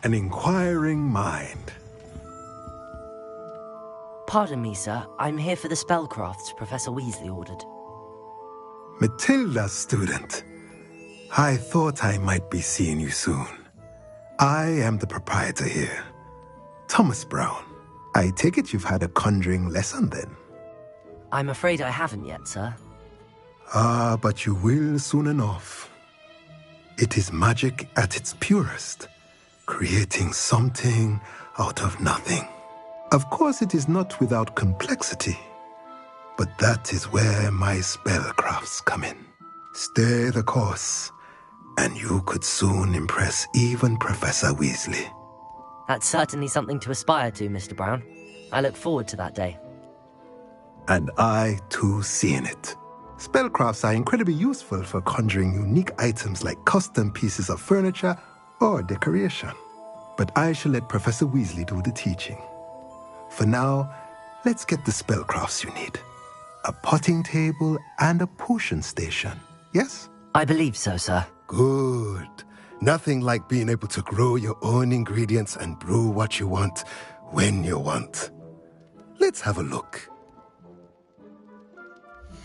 an inquiring mind. Pardon me, sir. I'm here for the spellcrafts Professor Weasley ordered. Matilda's student. I thought I might be seeing you soon. I am the proprietor here, Thomas Brown. I take it you've had a conjuring lesson then? I'm afraid I haven't yet, sir. Ah, but you will soon enough. It is magic at its purest, creating something out of nothing. Of course, it is not without complexity, but that is where my spellcrafts come in. Stay the course, and you could soon impress even Professor Weasley. That's certainly something to aspire to, Mr. Brown. I look forward to that day. And I, too, see in it. Spellcrafts are incredibly useful for conjuring unique items like custom pieces of furniture or decoration. But I shall let Professor Weasley do the teaching. For now, let's get the spellcrafts you need. A potting table and a potion station, yes? I believe so, sir. Good. Nothing like being able to grow your own ingredients and brew what you want when you want. Let's have a look.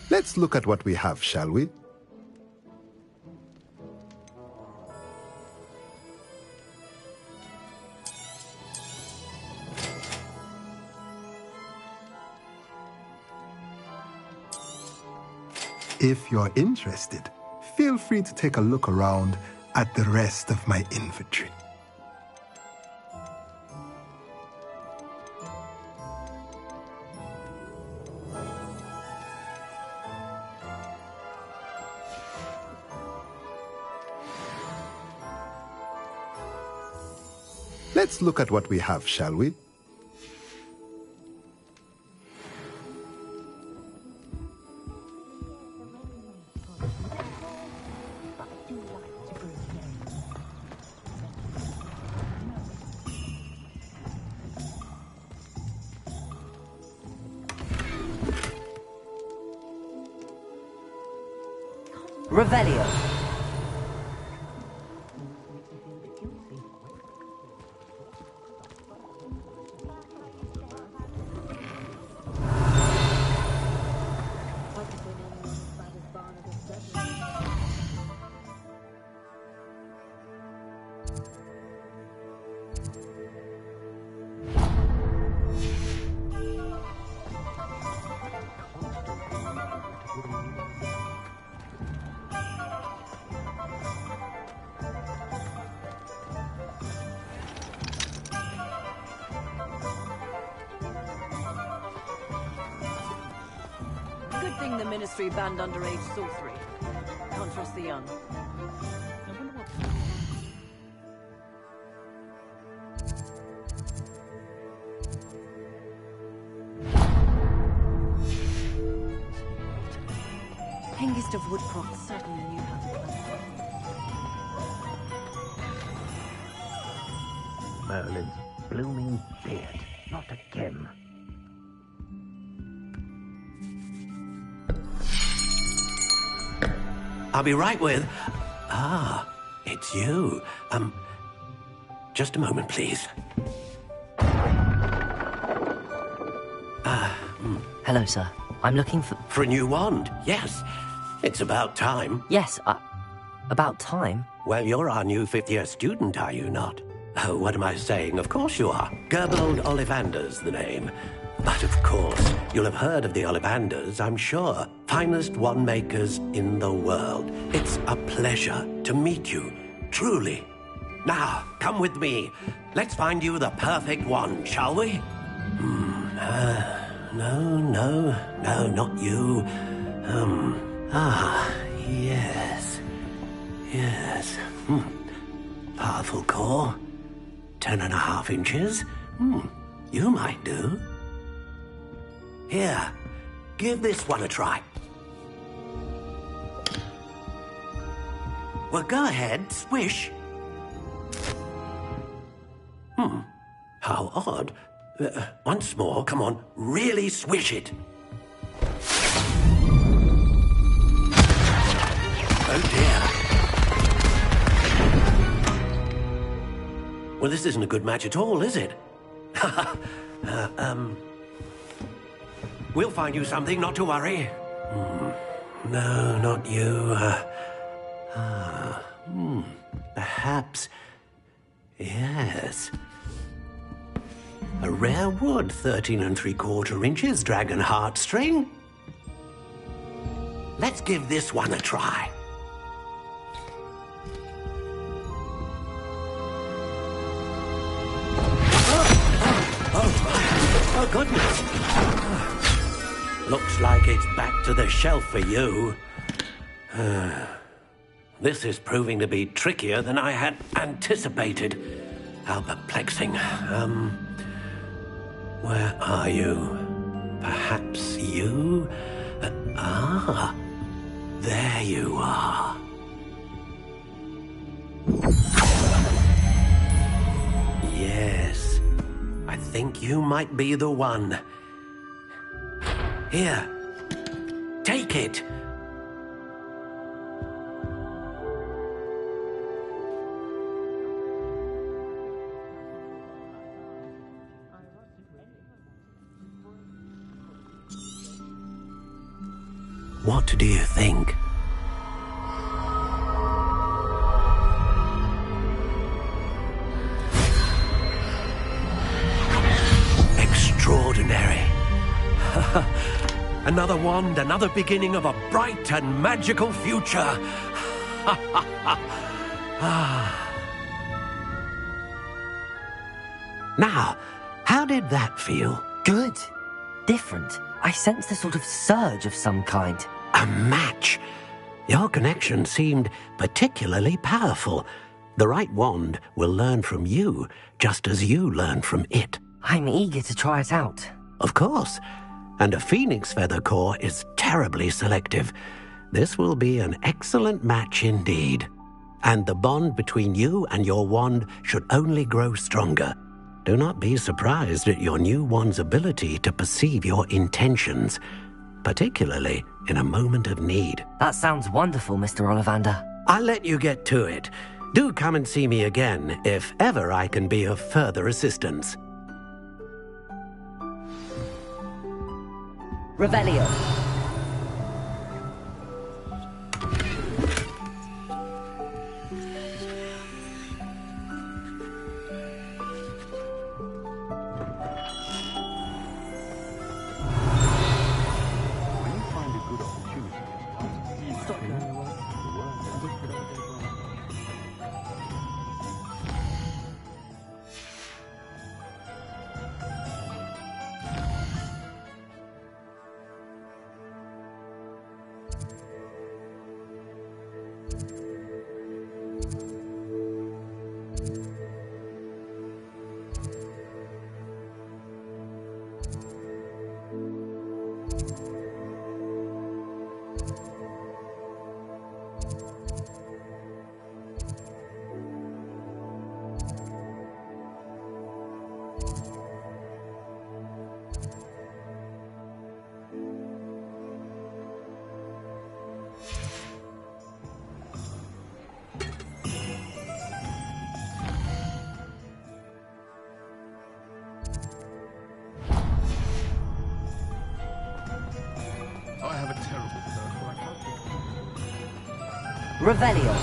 Let's look at what we have, shall we? If you're interested, feel free to take a look around at the rest of my inventory. Let's look at what we have, shall we? Revelio. Good thing the Ministry banned underage sorcery. Can't trust the young. Hengist of Woodcroft certainly knew how to play. Merlin's blooming beard, not again. I'll be right with... Ah, it's you. Just a moment, please. Hello, sir. I'm looking for... For a new wand, yes. It's about time. Yes, about time? Well, you're our new fifth-year student, are you not? Oh, what am I saying? Of course you are. Gerbold Ollivander's the name. But of course, you'll have heard of the Ollivanders, I'm sure. Finest wand makers in the world. It's a pleasure to meet you, truly. Now, come with me. Let's find you the perfect wand, shall we? No, not you. Yes. Powerful core. 10.5 inches. You might do. Here, give this one a try. Well, go ahead, swish. How odd. Once more, come on, really swish it. Oh dear. Well, this isn't a good match at all, is it? We'll find you something, not to worry. No, not you. Perhaps... Yes. A rare wood, 13 3/4 inches, dragon heartstring. Let's give this one a try. Oh, goodness. Looks like it's back to the shelf for you. This is proving to be trickier than I had anticipated. How perplexing. Where are you? Perhaps you? There you are. Yes, I think you might be the one. Here, take it. What do you think? Extraordinary. Another wand, another beginning of a bright and magical future. Now, how did that feel? Good. Different. I sensed a sort of surge of some kind. A match. Your connection seemed particularly powerful. The right wand will learn from you, just as you learn from it. I'm eager to try it out. Of course. And a phoenix feather core is terribly selective. This will be an excellent match indeed. And the bond between you and your wand should only grow stronger. Do not be surprised at your new wand's ability to perceive your intentions, particularly in a moment of need. That sounds wonderful, Mr. Ollivander. I'll let you get to it. Do come and see me again if ever I can be of further assistance. Revelio. I have a terrible thirst, but I can't think. Revelio.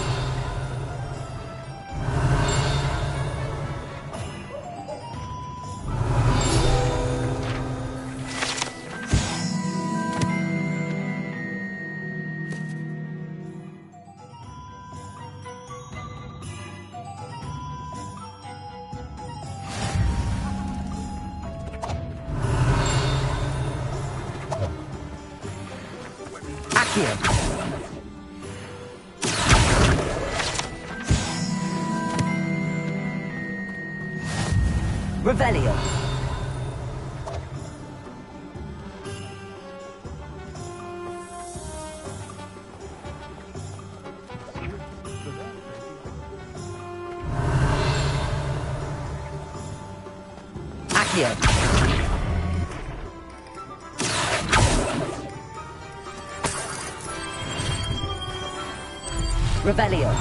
Revelio. Accio. Revelio.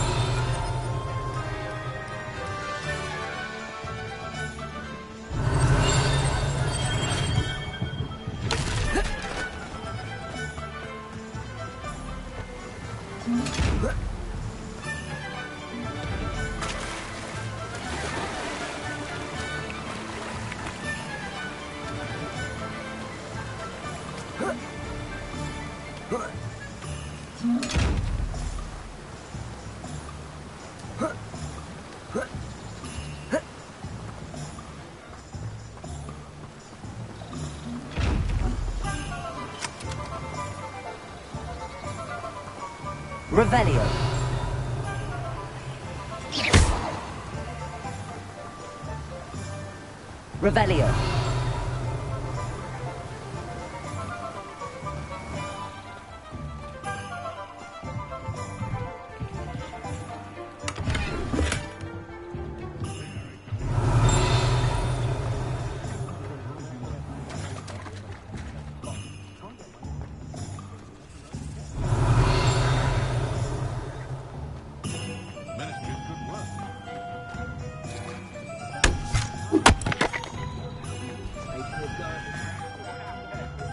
Revelio. Revelio. Ministry of good work.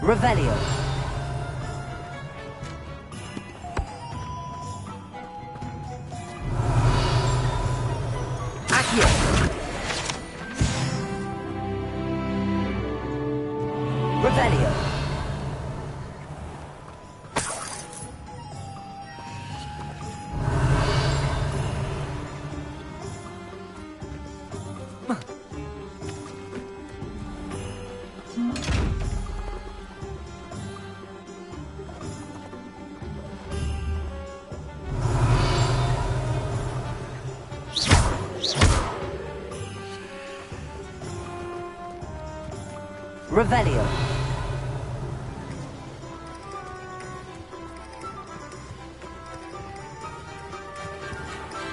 Revelio. Accio. Revelio. Revelio.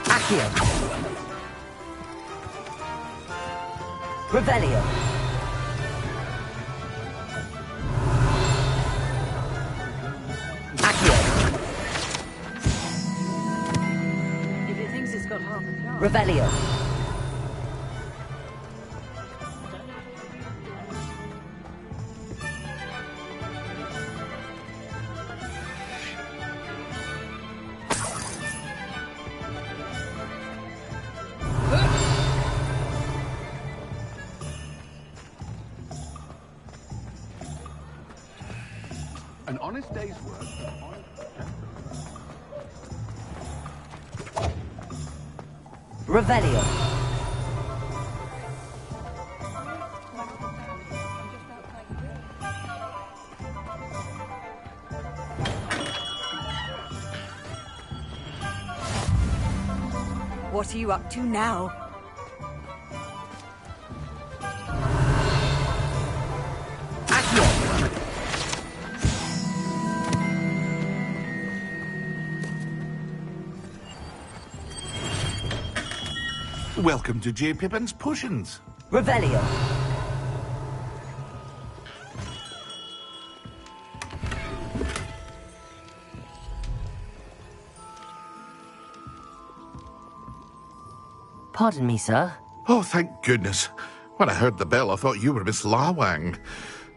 Accio. Revelio. Accio. If he thinks he's got half a class. Revelio. An honest day's work. Revelio. What are you up to now? Accio. Welcome to J. Pippin's Potions. Revelio. Pardon me, sir. Oh, thank goodness. When I heard the bell, I thought you were Miss Lawang.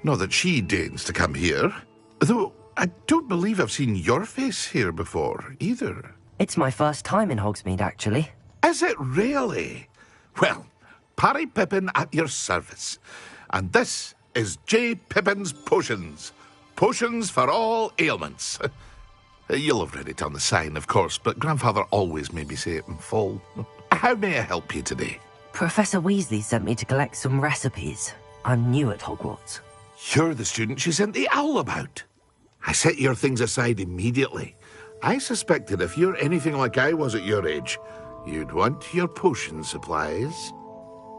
Not that she deigns to come here. Though I don't believe I've seen your face here before, either. It's my first time in Hogsmead, actually. Is it really? Well, Parry Pippin at your service. And this is J. Pippin's Potions. Potions for all ailments. You'll have read it on the sign, of course, but Grandfather always made me say it in full. How may I help you today? Professor Weasley sent me to collect some recipes. I'm new at Hogwarts. You're the student she sent the owl about. I set your things aside immediately. I suspected if you're anything like I was at your age, you'd want your potion supplies.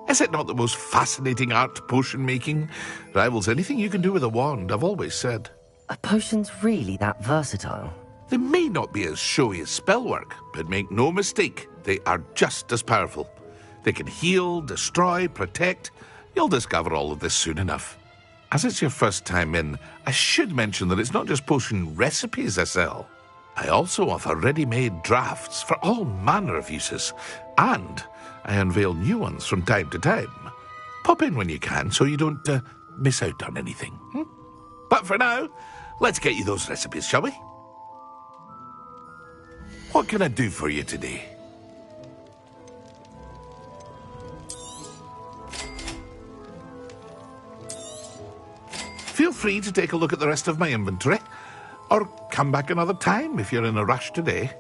Is it not the most fascinating art, potion making? Rivals anything you can do with a wand, I've always said. Are potions really that versatile? They may not be as showy as spellwork, but make no mistake, they are just as powerful. They can heal, destroy, protect. You'll discover all of this soon enough. As it's your first time in, I should mention that it's not just potion recipes I sell. I also offer ready-made drafts for all manner of uses, and I unveil new ones from time to time. Pop in when you can so you don't miss out on anything. But for now, let's get you those recipes, shall we? What can I do for you today? Feel free to take a look at the rest of my inventory, or come back another time if you're in a rush today.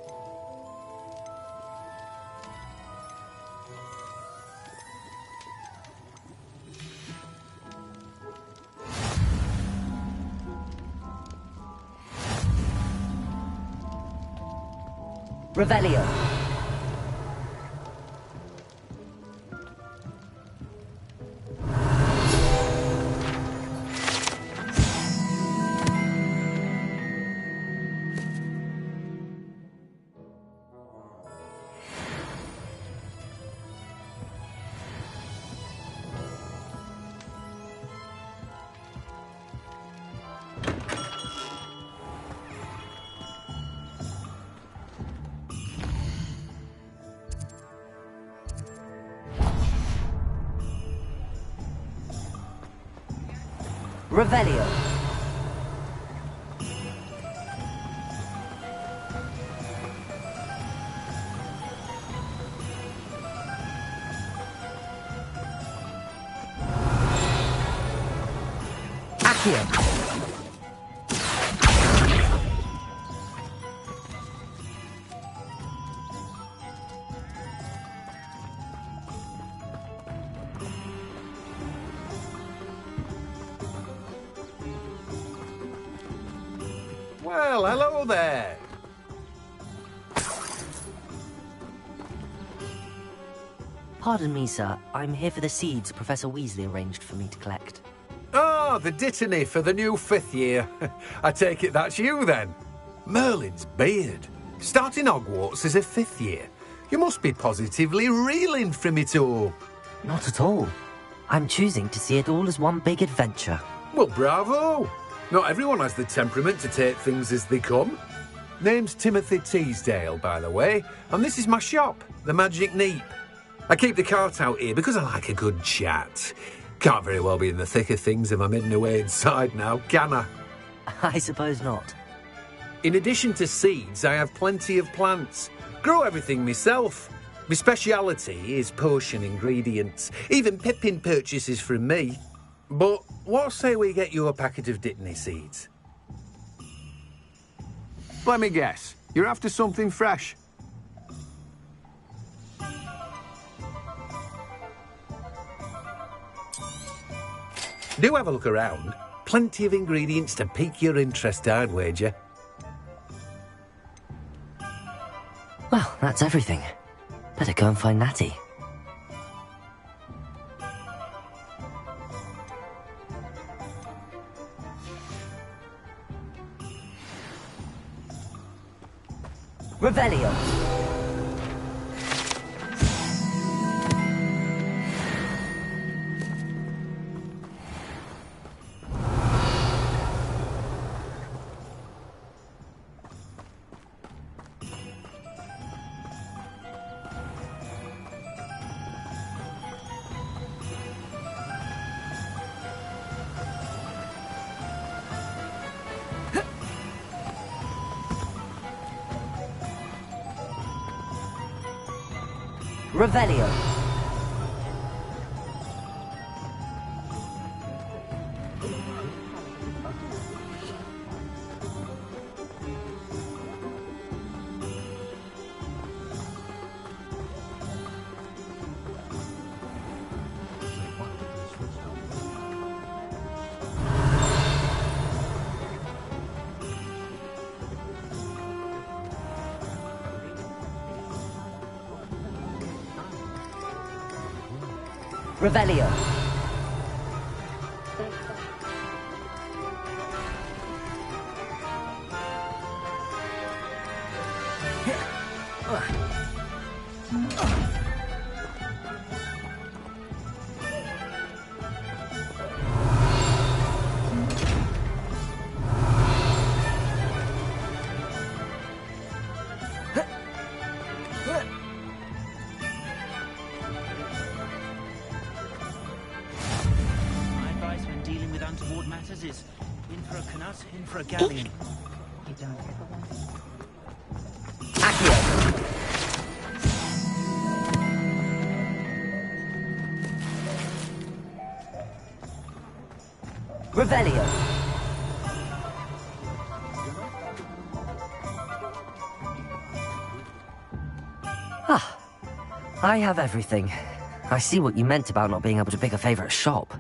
Revelio. Revelio. Accio. Well, hello there. Pardon me, sir. I'm here for the seeds Professor Weasley arranged for me to collect. Oh, the dittany for the new 5th year. I take it that's you, then. Merlin's beard. Starting Hogwarts as a 5th year. You must be positively reeling from it all. Not at all. I'm choosing to see it all as one big adventure. Well, bravo. Not everyone has the temperament to take things as they come. Name's Timothy Teasdale, by the way, and this is my shop, the Magic Neep. I keep the cart out here because I like a good chat. Can't very well be in the thick of things if I'm hidden away inside now, can I? I suppose not. In addition to seeds, I have plenty of plants. Grow everything myself. My speciality is potion ingredients. Even Pippin purchases from me. But what say we get you a packet of Dittany seeds? Let me guess. You're after something fresh. Do have a look around. Plenty of ingredients to pique your interest, I'd wager. Well, that's everything. Better go and find Natty. Revelio. Revelio. Revelio. Is in for a canut, in for a galleon. Accio. Revelio. Ah, I have everything. I see what you meant about not being able to pick a favorite shop.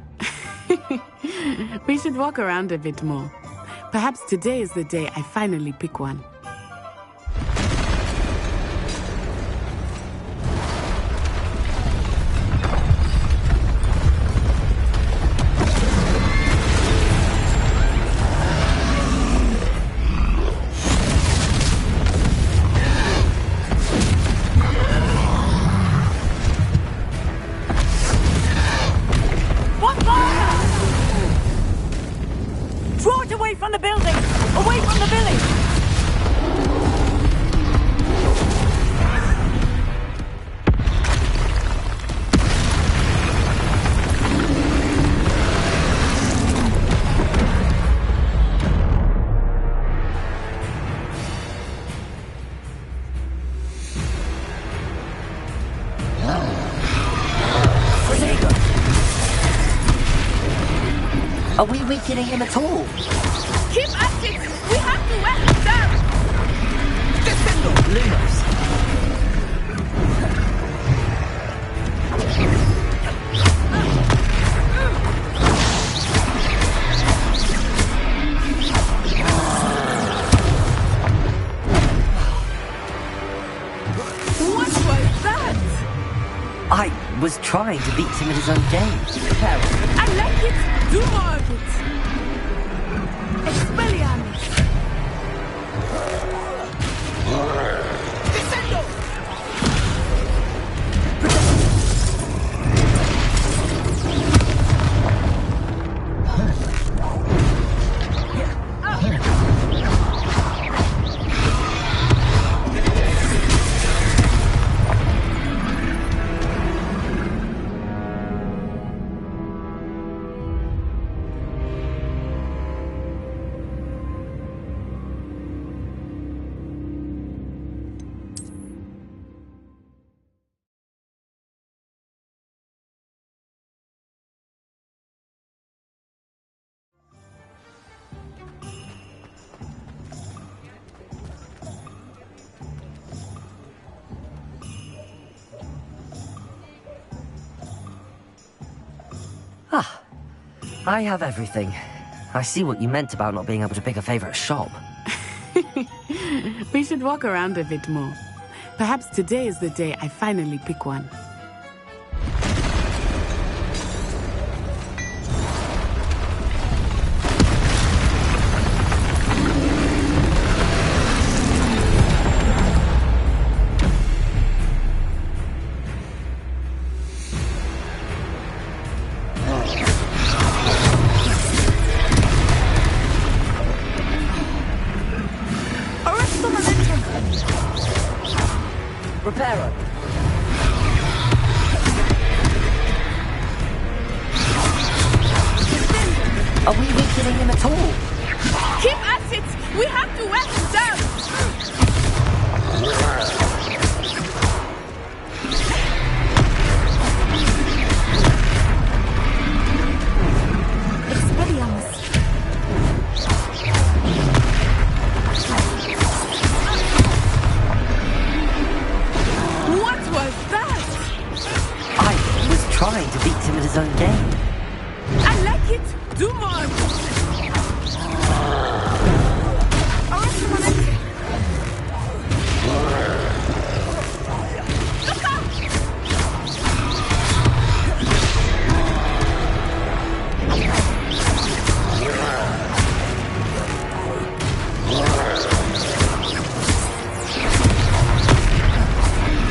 We should walk around a bit more. Perhaps today is the day I finally pick one. Are we weakening him at all? Keep at it! We have to wear him down! Descendo! Lumos! What was that? I was trying to beat him at his own game. I like it! Do more of it! Expelliarmus! Descendo! Ah, I have everything. I see what you meant about not being able to pick a favorite shop. We should walk around a bit more. Perhaps today is the day I finally pick one. Reparo. Are we weakening him at all? Keep at it! We have to wear him down! Expelliarmus. What was that? I was trying to beat him at his own game. I like it! Do more! Look out!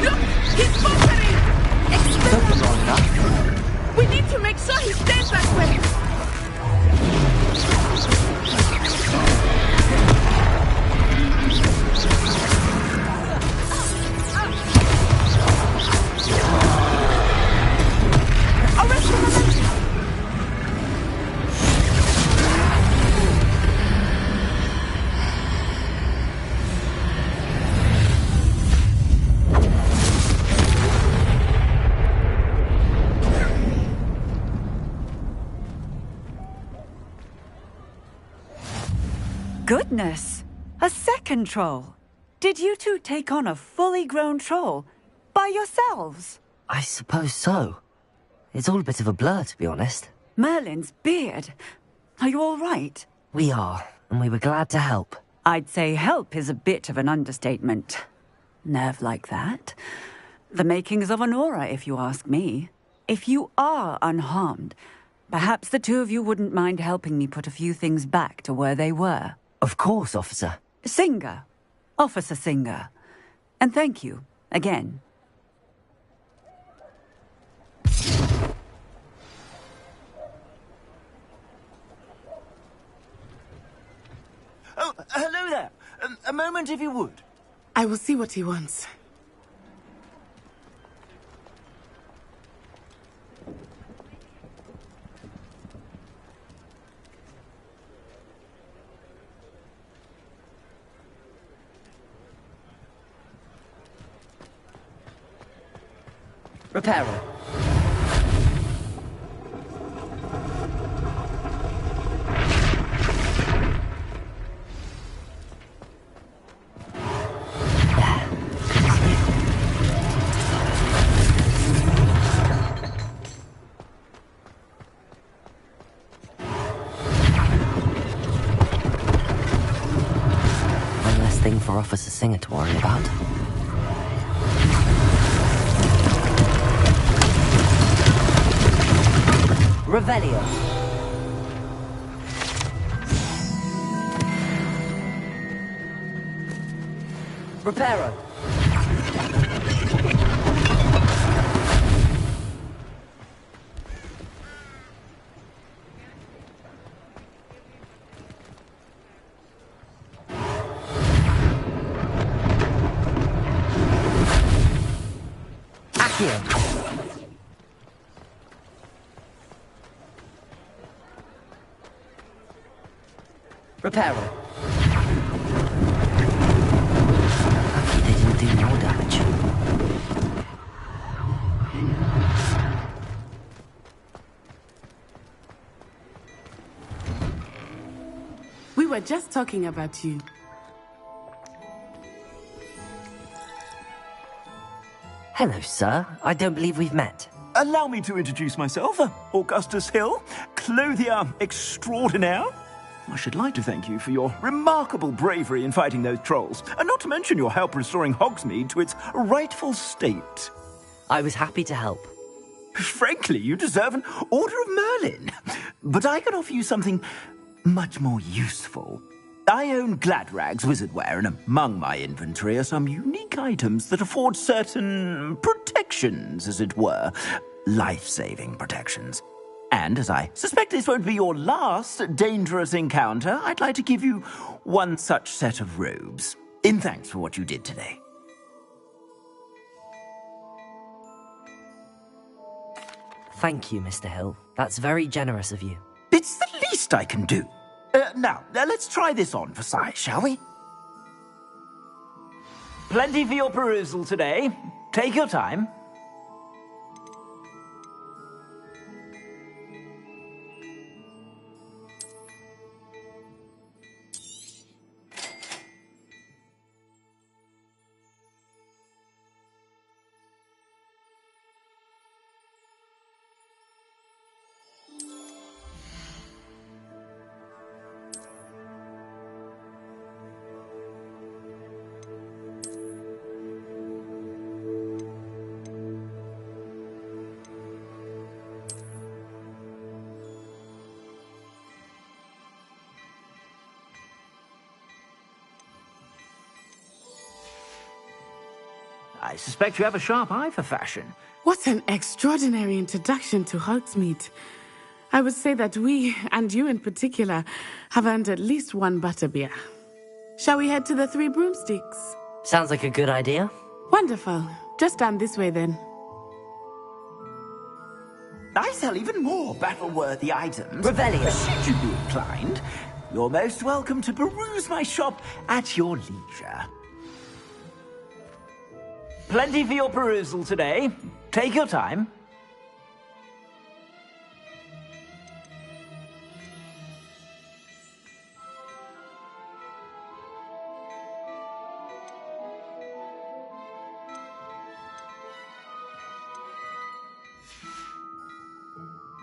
Look! He's buffering! Something wrong enough. We need to make sure he stays that way! Goodness! A second troll! Did you two take on a fully grown troll? By yourselves? I suppose so. It's all a bit of a blur, to be honest. Merlin's beard. Are you all right? We are, and we were glad to help. I'd say help is a bit of an understatement. Nerve like that. The makings of an aura, if you ask me. If you are unharmed, perhaps the two of you wouldn't mind helping me put a few things back to where they were. Of course, officer. Singer. Officer Singer. And thank you, again. Oh, hello there. A moment, if you would. I will see what he wants. Repairer. One less thing for Officer Singer to worry about. Revelio. Reparo. Accio. Reparo. Lucky they didn't do more damage. We were just talking about you. Hello, sir. I don't believe we've met. Allow me to introduce myself. Augustus Hill, clothier extraordinaire. I should like to thank you for your remarkable bravery in fighting those trolls, and not to mention your help restoring Hogsmead to its rightful state. I was happy to help. Frankly, you deserve an Order of Merlin. But I can offer you something much more useful. I own Gladrag's wizardware, and among my inventory are some unique items that afford certain protections, as it were. Life-saving protections. And as I suspect this won't be your last dangerous encounter, I'd like to give you one such set of robes, in thanks for what you did today. Thank you, Mr. Hill. That's very generous of you. It's the least I can do. Now, let's try this on for size, shall we? Plenty for your perusal today. Take your time. I suspect you have a sharp eye for fashion. What an extraordinary introduction to Hogsmead. I would say that we, and you in particular, have earned at least one butterbeer. Shall we head to the Three Broomsticks? Sounds like a good idea. Wonderful. Just down this way then. I sell even more battle-worthy items. Revelio. Should you be inclined, you're most welcome to peruse my shop at your leisure. Plenty for your perusal today. Take your time.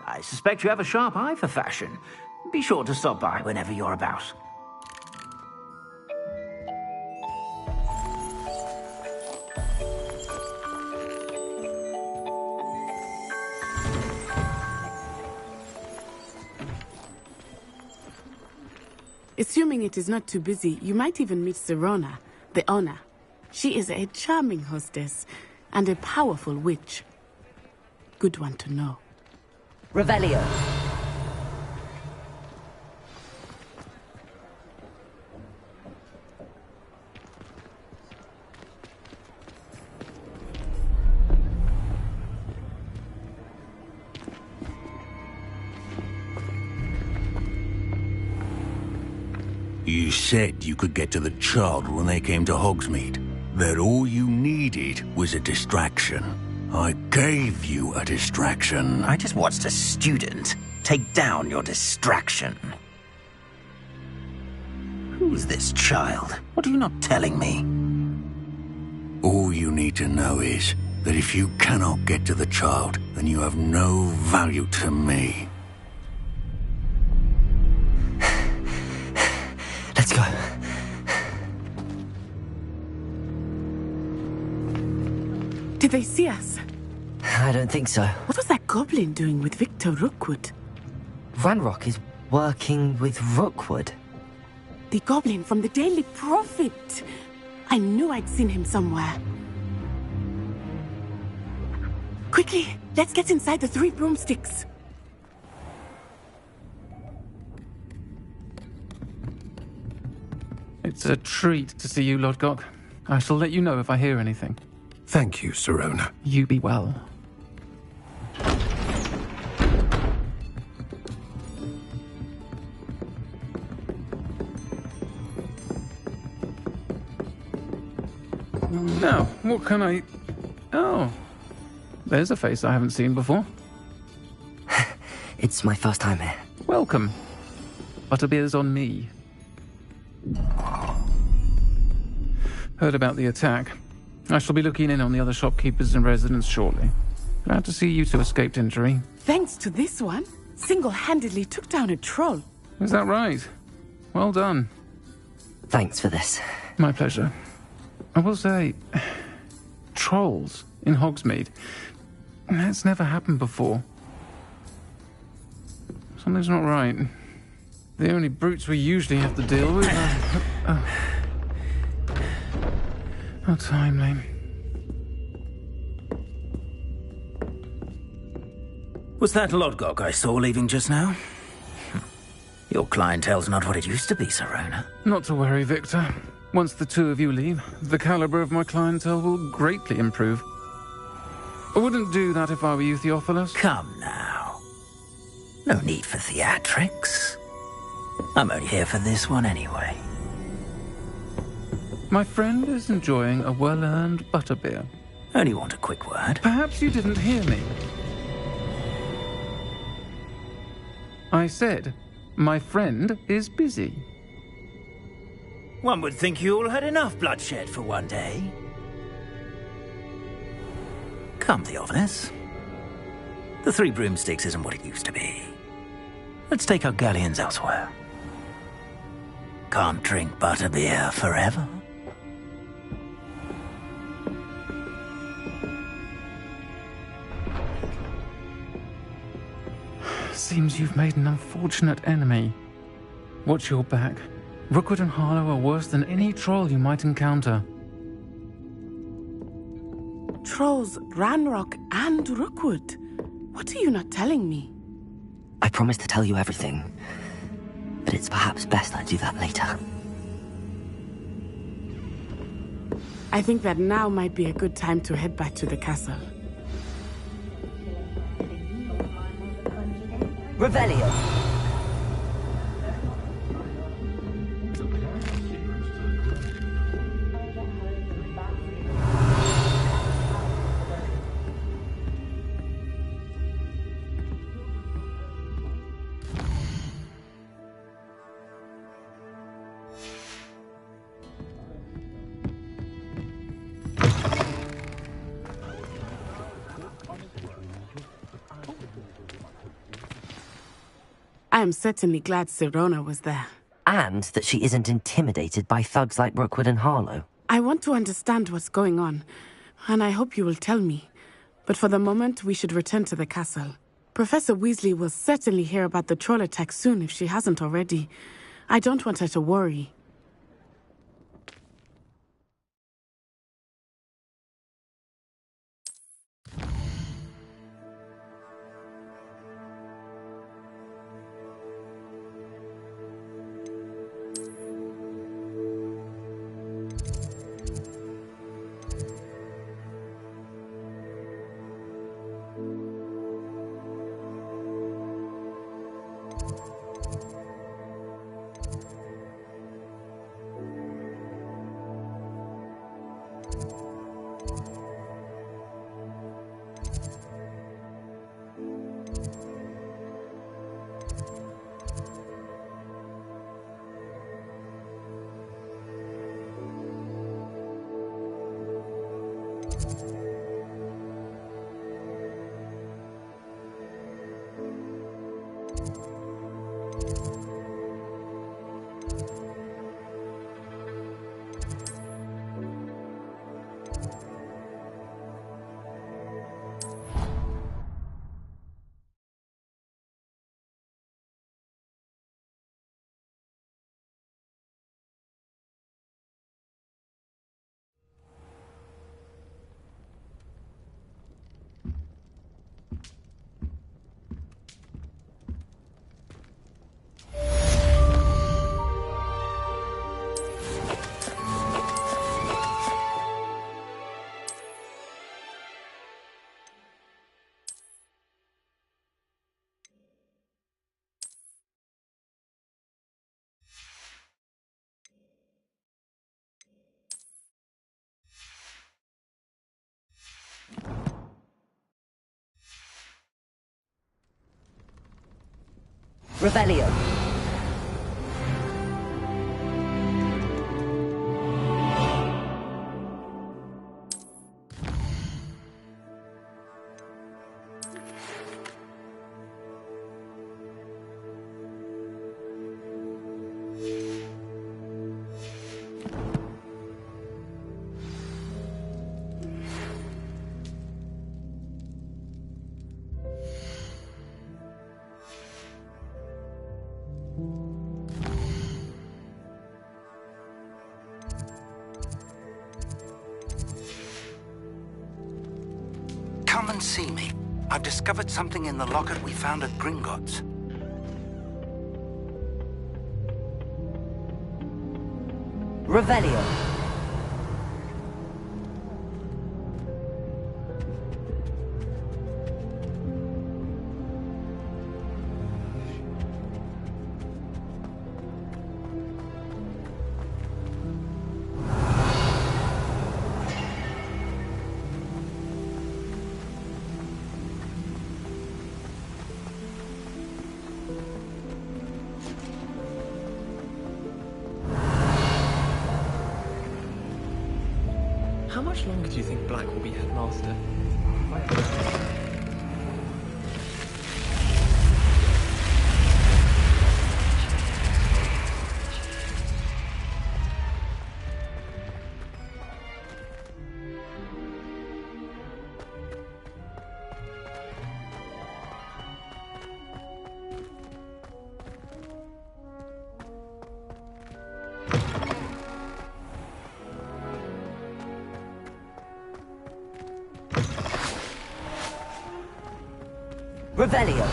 I suspect you have a sharp eye for fashion. Be sure to stop by whenever you're about. Assuming it is not too busy, you might even meet Sirona, the owner. She is a charming hostess and a powerful witch. Good one to know. Revelio. You said you could get to the child when they came to Hogsmead. That all you needed was a distraction. I gave you a distraction. I just watched a student take down your distraction. Who's this child? What are you not telling me? All you need to know is that if you cannot get to the child, then you have no value to me. Let's go. Did they see us? I don't think so. What was that goblin doing with Victor Rookwood? Ranrock is working with Rookwood. The goblin from the Daily Prophet. I knew I'd seen him somewhere. Quickly, let's get inside the 3 broomsticks. It's a treat to see you, Lodgok. I shall let you know if I hear anything. Thank you, Sirona. You be well. Now, what can I... Oh, there's a face I haven't seen before. It's my first time here. Welcome. Butterbeer's on me. Heard about the attack. I shall be looking in on the other shopkeepers and residents shortly. Glad to see you two escaped injury. Thanks to this one, single-handedly took down a troll. Is that right? Well done. Thanks for this. My pleasure. I will say, trolls in Hogsmeade. That's never happened before. Something's not right. The only brutes we usually have to deal with are... How timely. Was that Lodgok I saw leaving just now? Your clientele's not what it used to be, Sirona. Not to worry, Victor. Once the 2 of you leave, the caliber of my clientele will greatly improve. I wouldn't do that if I were you, Theophilus. Come now. No need for theatrics. I'm only here for this one anyway. My friend is enjoying a well-earned butterbeer. Only want a quick word. Perhaps you didn't hear me. I said, my friend is busy. One would think you all had enough bloodshed for one day. Come, Theophilus. The 3 broomsticks isn't what it used to be. Let's take our galleons elsewhere. Can't drink butterbeer forever. Seems you've made an unfortunate enemy. Watch your back. Rookwood and Harlow are worse than any troll you might encounter. Trolls, Ranrock, and Rookwood. What are you not telling me? I promised to tell you everything, but it's perhaps best I do that later. I think that now might be a good time to head back to the castle. Revelio. I am certainly glad Sirona was there. And that she isn't intimidated by thugs like Brookwood and Harlow. I want to understand what's going on, and I hope you will tell me. But for the moment, we should return to the castle. Professor Weasley will certainly hear about the troll attack soon if she hasn't already. I don't want her to worry. Revelio. Come and see me. I've discovered something in the locket we found at Gringotts. Revelio. How much longer do you think Black will be headmaster? Revelio.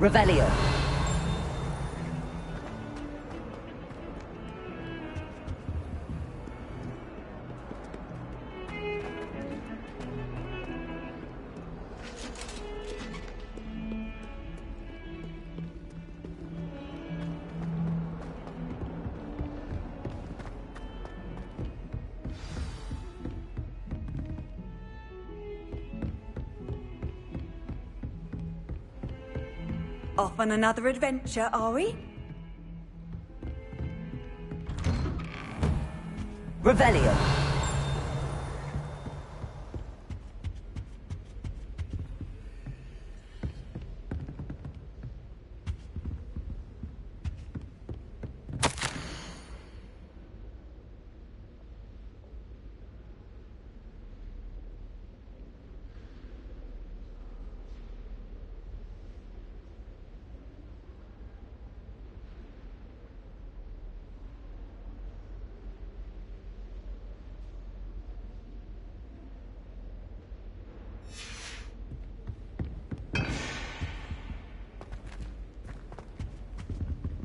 Revelio. Off on another adventure, are we? Revelio.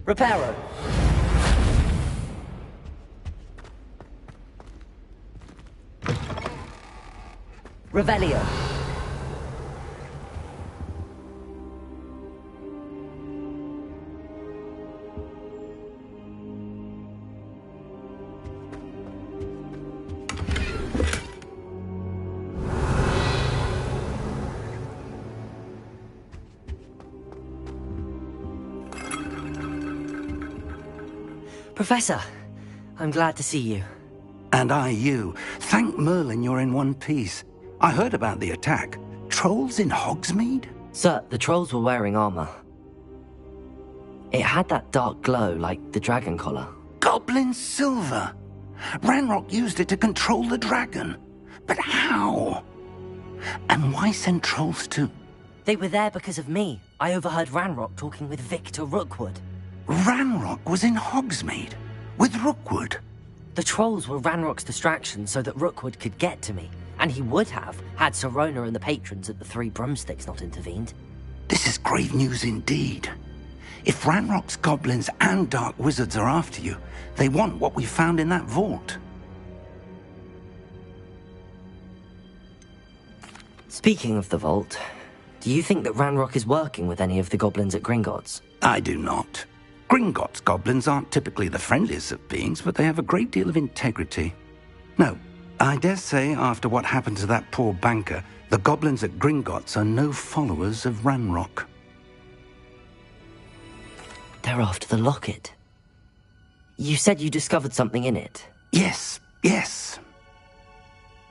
Reparo. Revelio. Professor, I'm glad to see you. And I you. Thank Merlin you're in one piece. I heard about the attack. Trolls in Hogsmeade? Sir, the trolls were wearing armor. It had that dark glow like the dragon collar. Goblin silver! Ranrock used it to control the dragon. But how? And why send trolls to... They were there because of me. I overheard Ranrock talking with Victor Rookwood. Ranrock was in Hogsmeade? With Rookwood? The trolls were Ranrock's distraction so that Rookwood could get to me. And he would have, had Sirona and the patrons at the Three Broomsticks not intervened. This is grave news indeed. If Ranrock's goblins and dark wizards are after you, they want what we found in that vault. Speaking of the vault, do you think that Ranrock is working with any of the goblins at Gringotts? I do not. Gringotts goblins aren't typically the friendliest of beings, but they have a great deal of integrity. No, I dare say after what happened to that poor banker, the goblins at Gringotts are no followers of Ranrock. They're after the locket. You said you discovered something in it. Yes.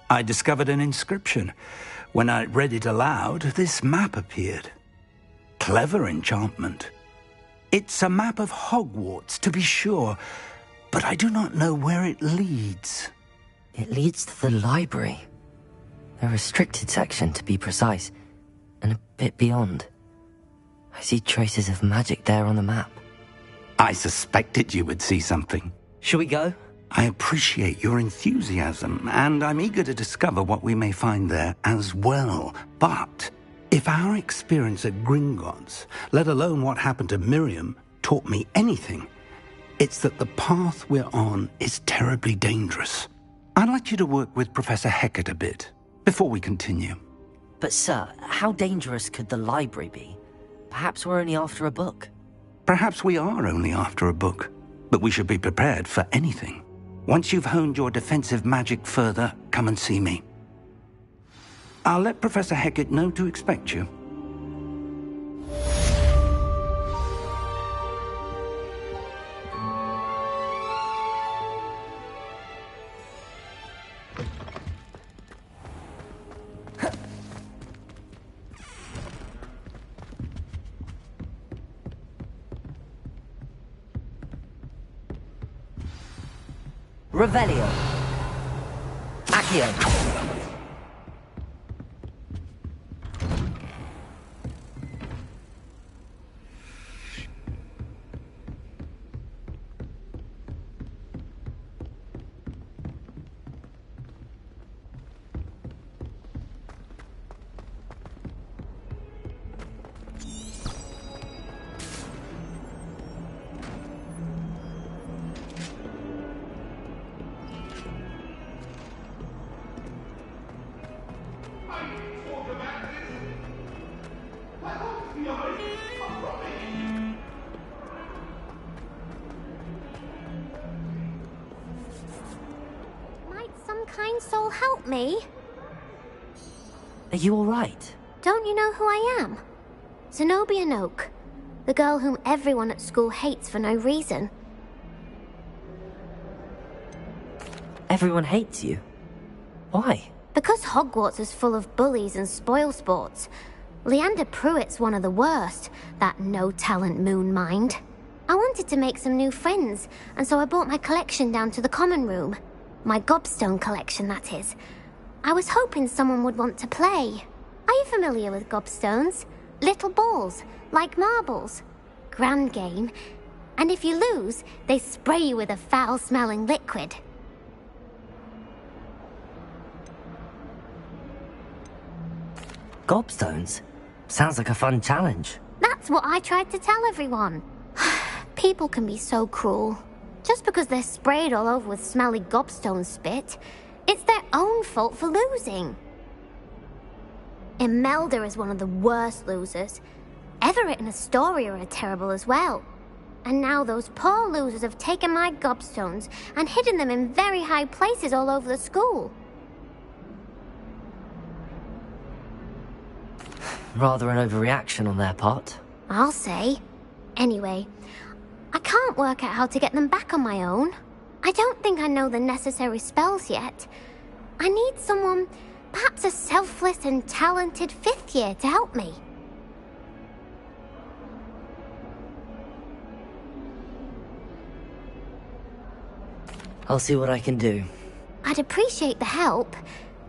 I discovered an inscription. When I read it aloud, this map appeared. Clever enchantment. It's a map of Hogwarts, to be sure, but I do not know where it leads. It leads to the library. A restricted section, to be precise, and a bit beyond. I see traces of magic there on the map. I suspected you would see something. Shall we go? I appreciate your enthusiasm, and I'm eager to discover what we may find there as well. But if our experience at Gringotts, let alone what happened to Miriam, taught me anything, it's that the path we're on is terribly dangerous. I'd like you to work with Professor Hecat a bit, before we continue. But sir, how dangerous could the library be? Perhaps we're only after a book. Perhaps we are only after a book, but we should be prepared for anything. Once you've honed your defensive magic further, come and see me. I'll let Professor Hecat know to expect you. Revelio. Accio. Kind soul help me? Are you all right? Don't you know who I am? Zenobia Noak. The girl whom everyone at school hates for no reason. Everyone hates you? Why? Because Hogwarts is full of bullies and spoilsports. Leander Pruitt's one of the worst, that no-talent moon mind. I wanted to make some new friends, and so I brought my collection down to the common room. My gobstone collection, that is. I was hoping someone would want to play. Are you familiar with gobstones? Little balls, like marbles. Grand game. And if you lose, they spray you with a foul-smelling liquid. Gobstones? Sounds like a fun challenge. That's what I tried to tell everyone. People can be so cruel. Just because they're sprayed all over with smelly gobstone spit, it's their own fault for losing. Imelda is one of the worst losers. Everett and Astoria are terrible as well. And now those poor losers have taken my gobstones and hidden them in very high places all over the school. Rather an overreaction on their part. I'll say. Anyway, I can't work out how to get them back on my own. I don't think I know the necessary spells yet. I need someone, perhaps a selfless and talented 5th year to help me. I'll see what I can do. I'd appreciate the help.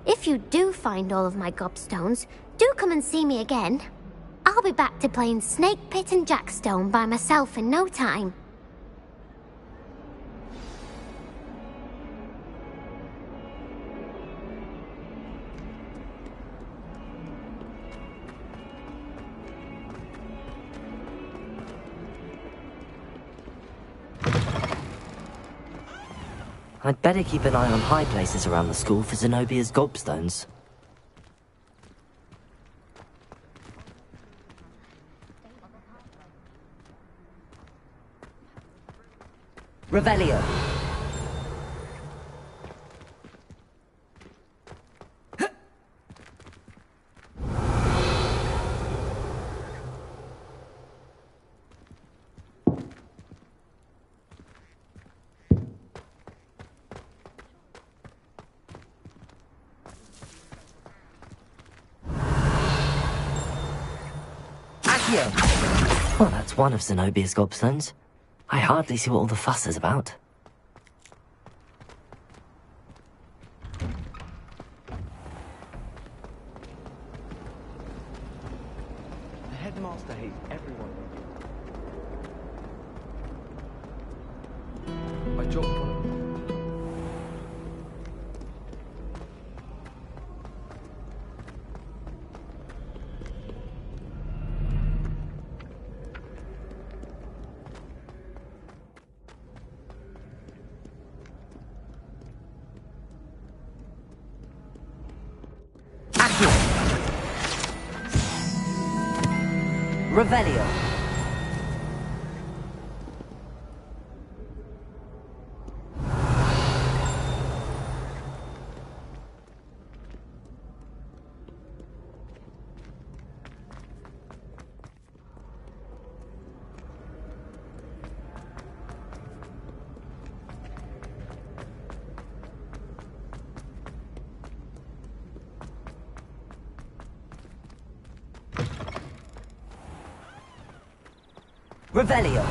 If you do find all of my gobstones, do come and see me again. I'll be back to playing Snake Pit and Jackstone by myself in no time. I'd better keep an eye on high places around the school for Zenobia's gobstones. Revelio. Well, that's one of Zenobia's gobstones. I hardly see what all the fuss is about. The headmaster hates everyone. I dropped one. Revelio. Revelio.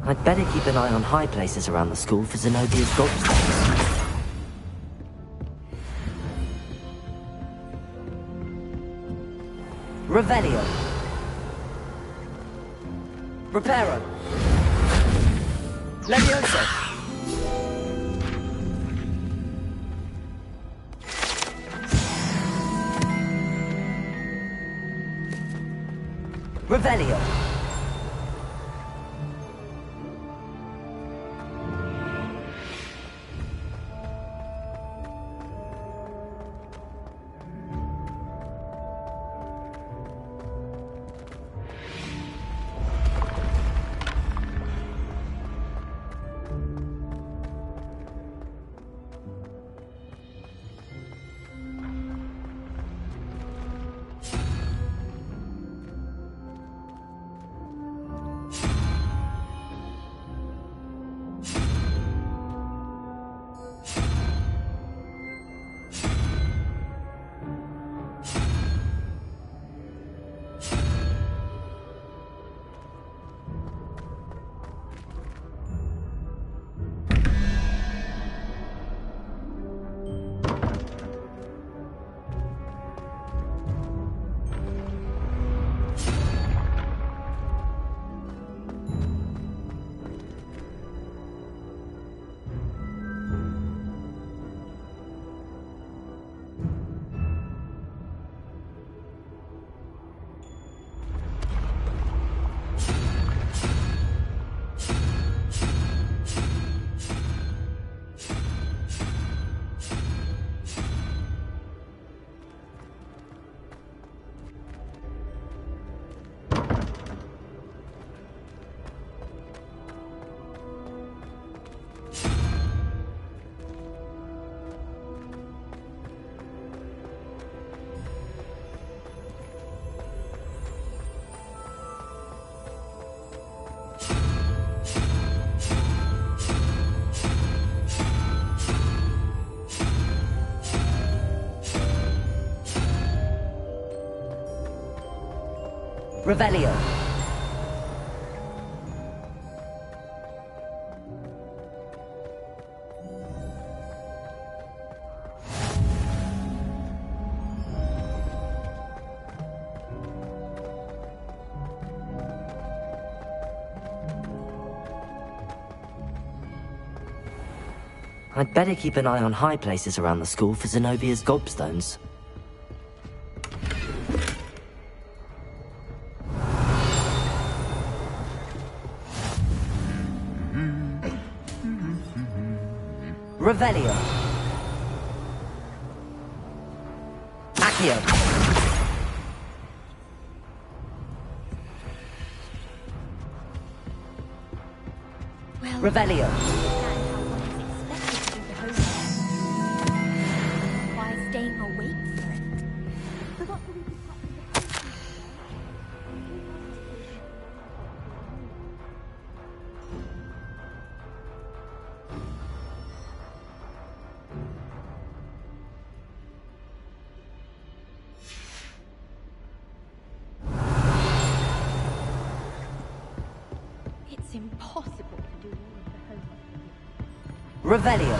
I'd better keep an eye on high places around the school for Zenobia's gobstones. Revelio. Reparo. Leviosa. Revelio. Revelio. I'd better keep an eye on high places around the school for Zenobia's gobstones. Revelio. Accio. Revelio. Why staying awake for it? It's impossible to do all of the homework. Revelio.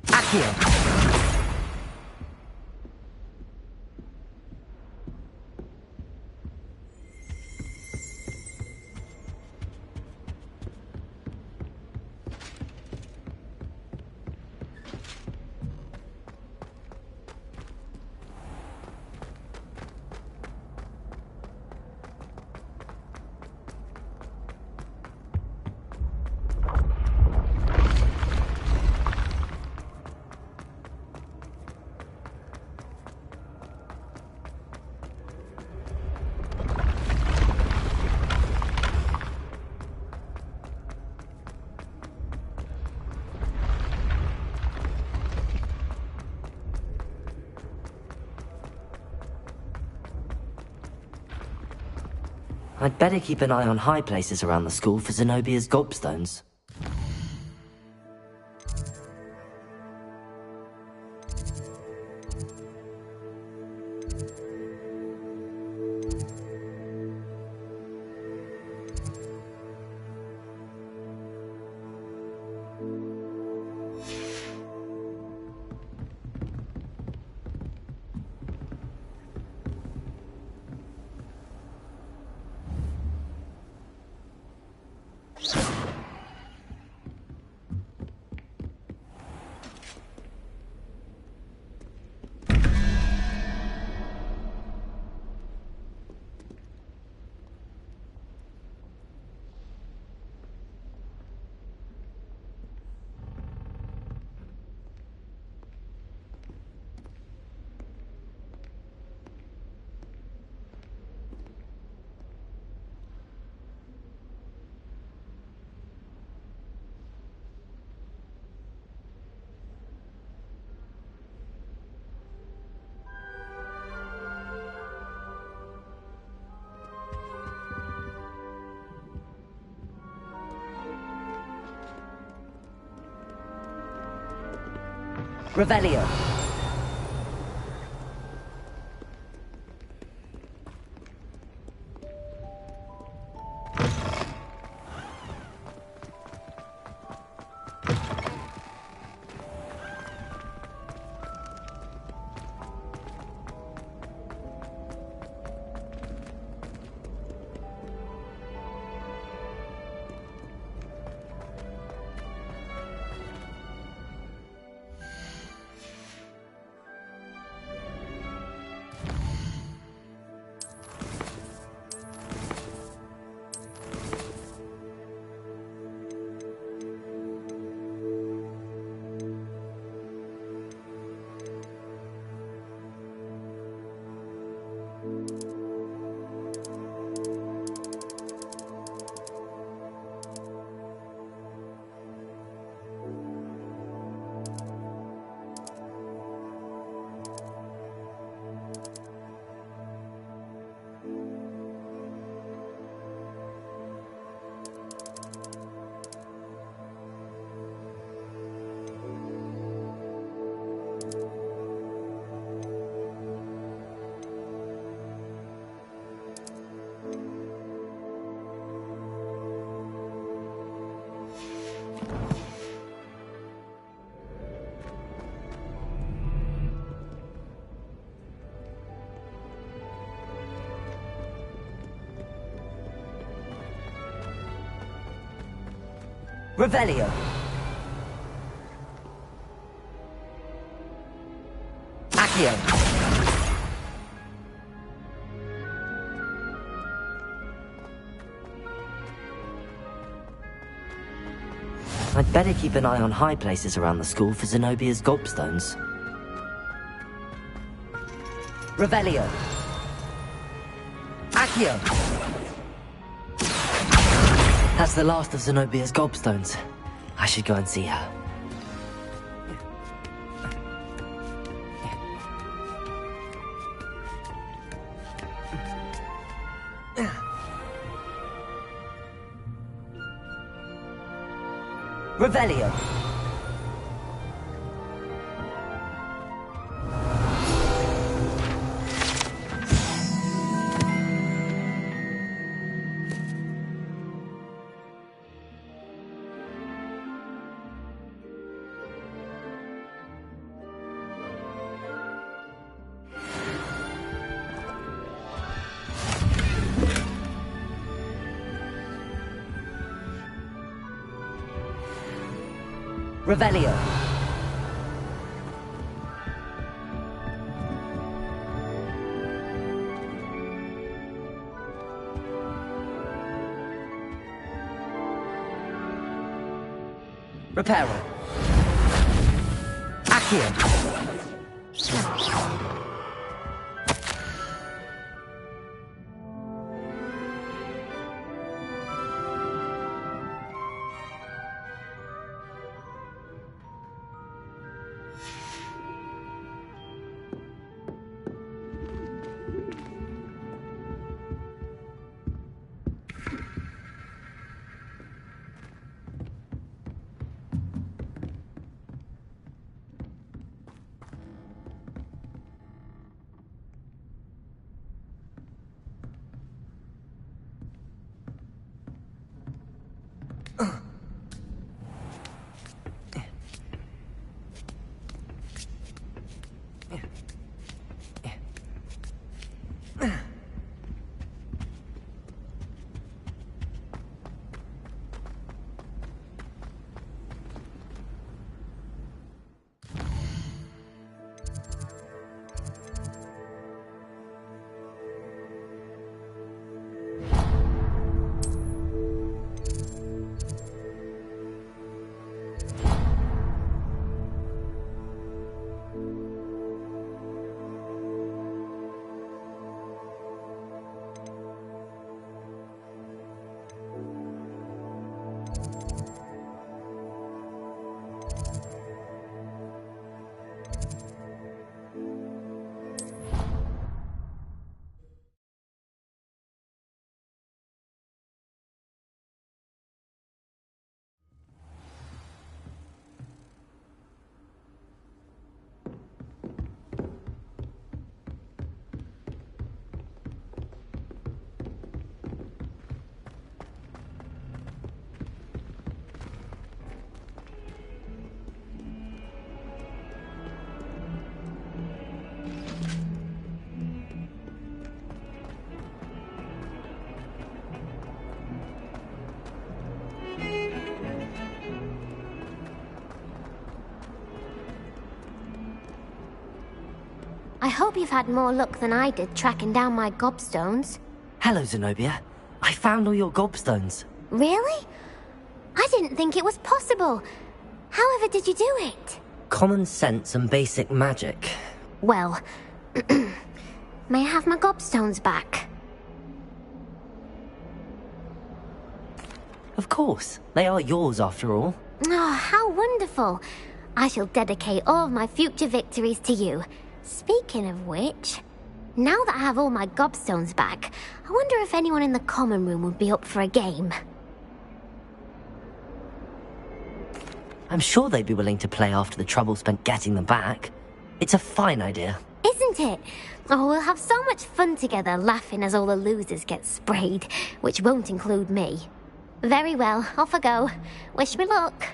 Accio. I'd better keep an eye on high places around the school for Zenobia's gobstones. Revelio. Revelio. Accio. I'd better keep an eye on high places around the school for Zenobia's gobstones. Revelio. Accio. That's the last of Zenobia's gobstones. I should go and see her. Revelio. Revelio. Reparo. Accio. I hope you've had more luck than I did tracking down my gobstones. Hello, Zenobia. I found all your gobstones. Really? I didn't think it was possible. However did you do it? Common sense and basic magic. Well, may I have my gobstones back? Of course. They are yours, after all. Oh, how wonderful. I shall dedicate all of my future victories to you. Speaking of which, now that I have all my gobstones back, I wonder if anyone in the common room would be up for a game. I'm sure they'd be willing to play after the trouble spent getting them back. It's a fine idea. Isn't it? Oh, we'll have so much fun together laughing as all the losers get sprayed, which won't include me. Very well, off I go. Wish me luck.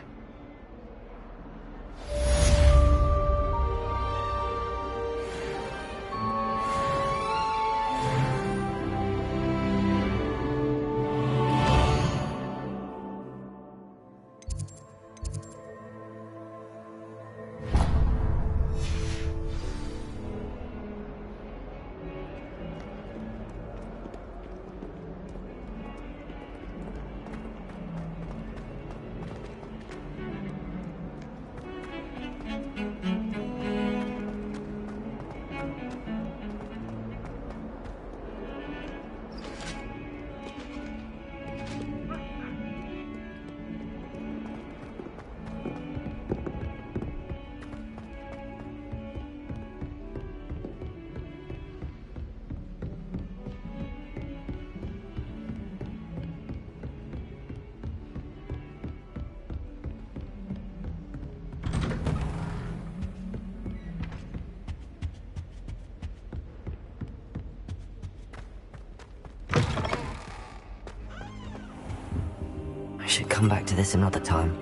I should come back to this another time.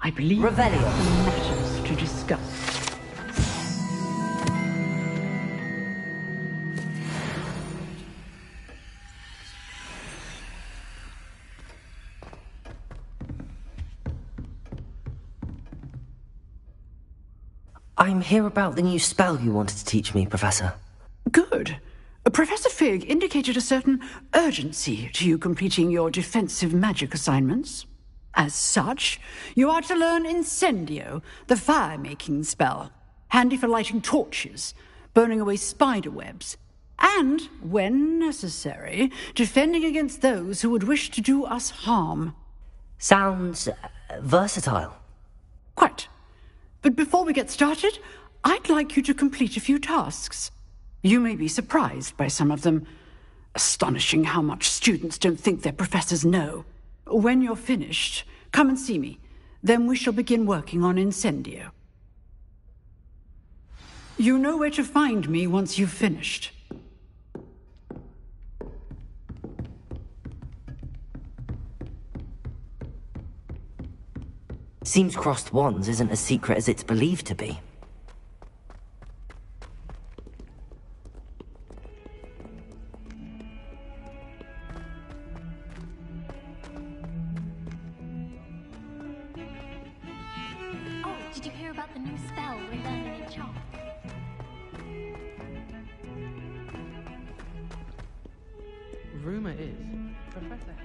I believe Revelio. we have some matters to discuss. I'm here about the new spell you wanted to teach me, Professor. Good. Professor Fig indicated a certain urgency to you completing your defensive magic assignments. As such, you are to learn Incendio, the fire-making spell, handy for lighting torches, burning away spider webs, and, when necessary, defending against those who would wish to do us harm. Sounds versatile. Quite. But before we get started, I'd like you to complete a few tasks. You may be surprised by some of them. Astonishing how much students don't think their professors know. When you're finished, come and see me. Then we shall begin working on Incendio. You know where to find me once you've finished. Seems crossed wands isn't as secret as it's believed to be. Oh, did you hear about the new spell we're learning in Charm? Rumor is, Professor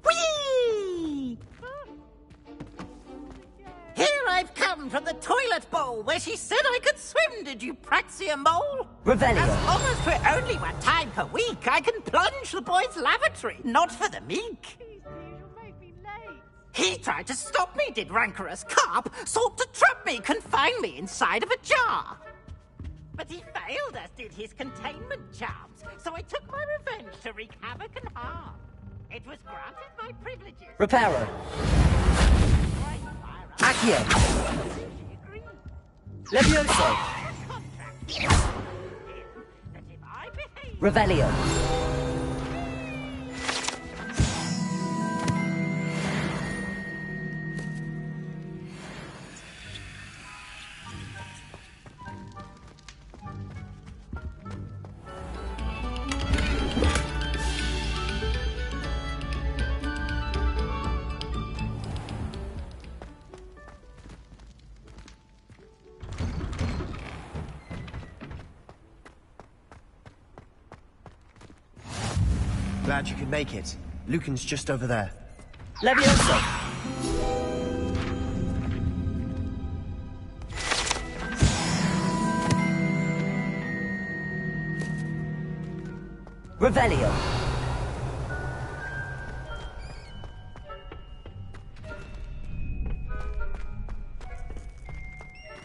Whee! Here I've come from the toilet bowl where she said I could swim, did you praxia mole? Revelio. As long as for only 1 time per week, I can plunge the boy's lavatory, not for the meek. He tried to stop me, did rancorous carp, sought to trap me, confine me inside of a jar. But he failed, as did his containment charms, so I took my revenge to wreak havoc and harm. It was granted my privileges. Reparo. Accio. Levioso. Revelio. Glad you could make it. Lucan's just over there. Levioso. Revelio.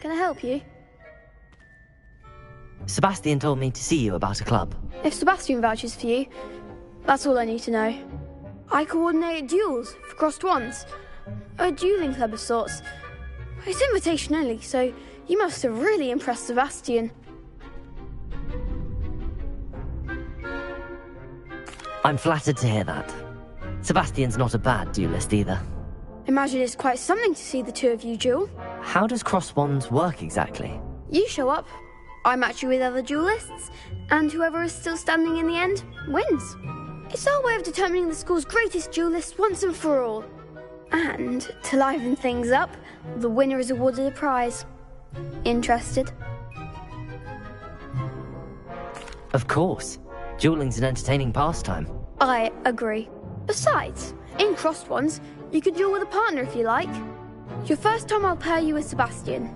Can I help you? Sebastian told me to see you about a club. If Sebastian vouches for you, that's all I need to know. I coordinate duels for crossed wands. A dueling club of sorts. It's invitation only, so you must have really impressed Sebastian. I'm flattered to hear that. Sebastian's not a bad duelist either. Imagine it's quite something to see the two of you duel. How does cross wands work exactly? You show up, I match you with other duelists, and whoever is still standing in the end wins. It's our way of determining the school's greatest duelist once and for all. And, to liven things up, the winner is awarded a prize. Interested? Of course. Dueling's an entertaining pastime. I agree. Besides, in crossed ones, you could duel with a partner if you like. Your first time I'll pair you with Sebastian.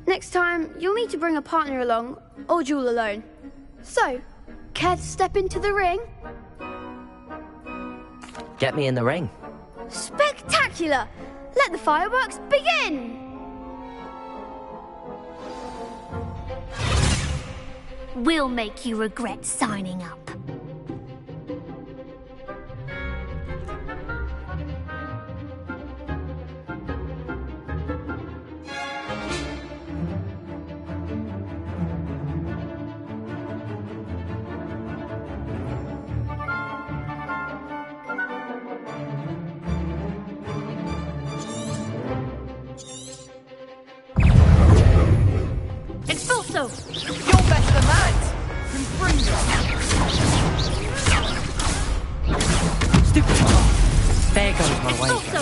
Next time, you'll need to bring a partner along, or duel alone. So, care to step into the ring? Get me in the ring. Spectacular! Let the fireworks begin! We'll make you regret signing up. Expulso! You're better than that! Confringo! Stupid. There goes my way. Expulso!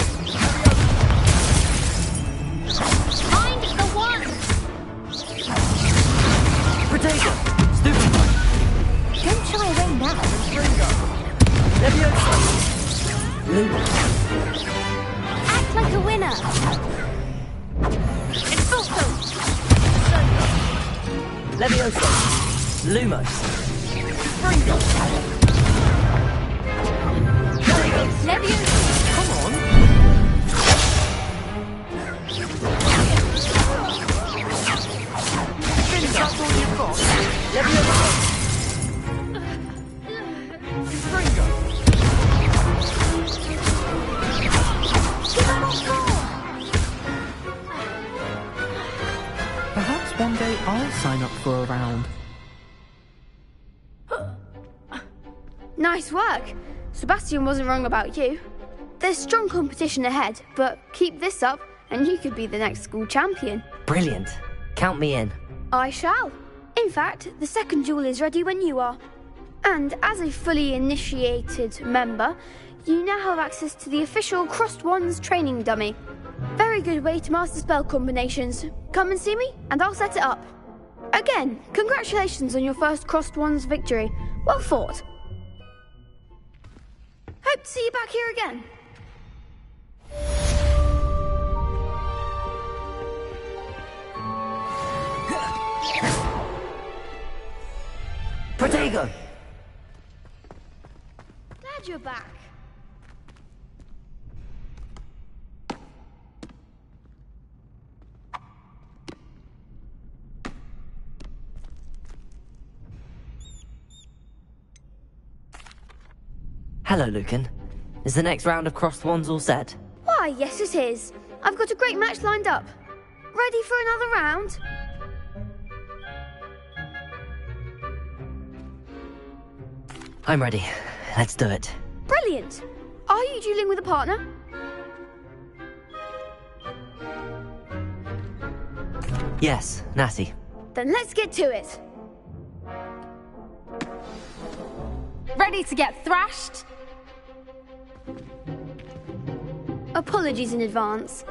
Find the one! Potato. Stupid. Don't shy away now. Confringo! Leviosa. Lumos. Act like a winner! Expulso! Leviosa. Lumos. Confringo! Leviosa! Come on. Finish up all you've got! Leviosa. Confringo! Perhaps one day I'll sign up for a round. Nice work. Sebastian wasn't wrong about you. There's strong competition ahead, but keep this up and you could be the next school champion. Brilliant. Count me in. I shall. In fact, the second duel is ready when you are. And as a fully initiated member, you now have access to the official Crossed Wands training dummy. Very good way to master spell combinations. Come and see me, and I'll set it up. Again, congratulations on your first Crossed Wands victory. Well fought. Hope to see you back here again. Protego. Glad you're back. Hello, Lucan. Is the next round of Crossed Wands all set? Why, yes it is. I've got a great match lined up. Ready for another round? I'm ready. Let's do it. Brilliant. Are you dueling with a partner? Yes, Natty. Then let's get to it. Ready to get thrashed? Apologies in advance.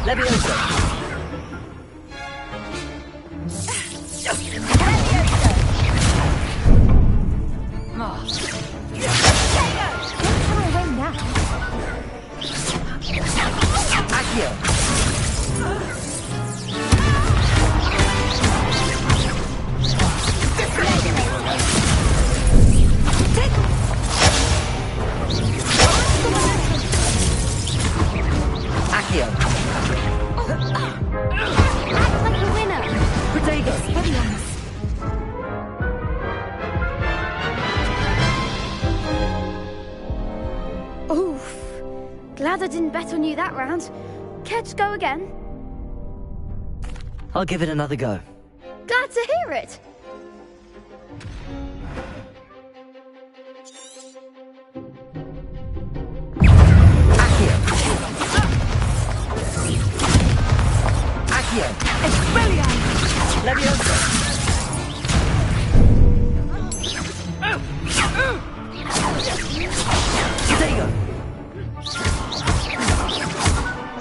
Leviosa. Glad I didn't bet on you that round. Care to go again? I'll give it another go. Glad to hear it. Accio! Expelliarmus! Leviosa! Protego!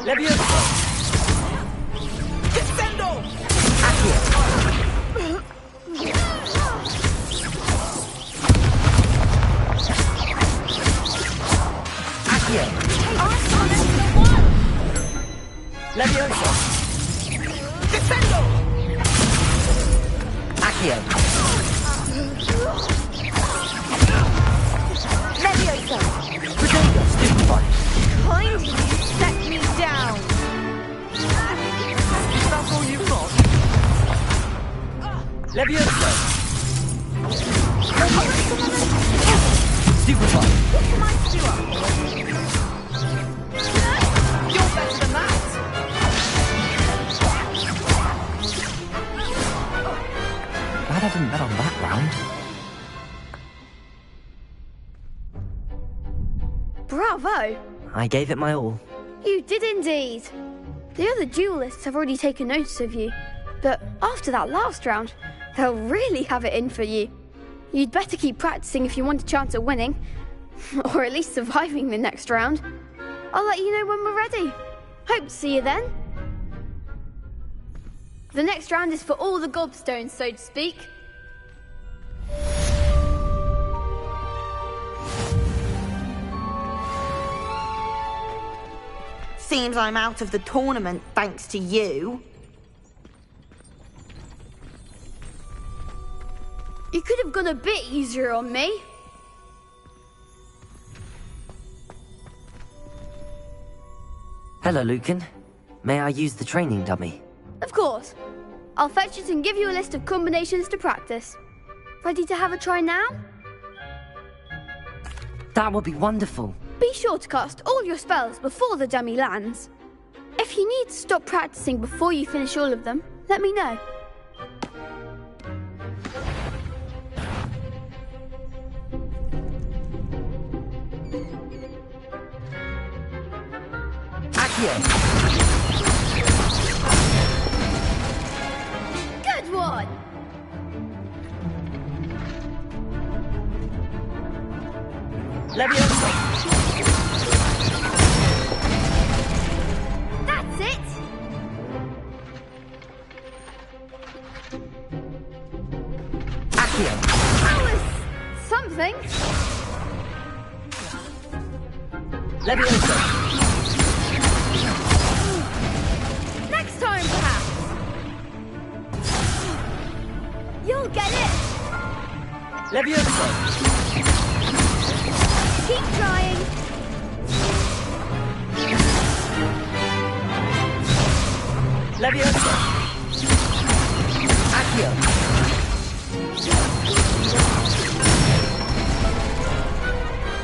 Leviosa! Descendo! Accio! Accio! Leviosa! Descendo! Accio! Leviosa! Protego! Stupid boy! Kindly set me down. That's all you've got? Levioso! Stupefy! What can I do up? You're better than that! Glad I didn't bet on that round. Bravo! I gave it my all. You did indeed. The other duelists have already taken notice of you, but after that last round, they'll really have it in for you. You'd better keep practicing if you want a chance at winning, or at least surviving the next round. I'll let you know when we're ready. Hope to see you then. The next round is for all the gobstones, so to speak. Seems I'm out of the tournament thanks to you. You could have gone a bit easier on me. Hello, Lucan. May I use the training dummy? Of course. I'll fetch it and give you a list of combinations to practice. Ready to have a try now? That would be wonderful. Be sure to cast all your spells before the dummy lands. If you need to stop practicing before you finish all of them, let me know. Accio! Good one! Leviosa! That's it! Accio! That was something. Leviosa! Next time, perhaps. You'll get it. Leviosa! Keep trying. Leviosa! Accio!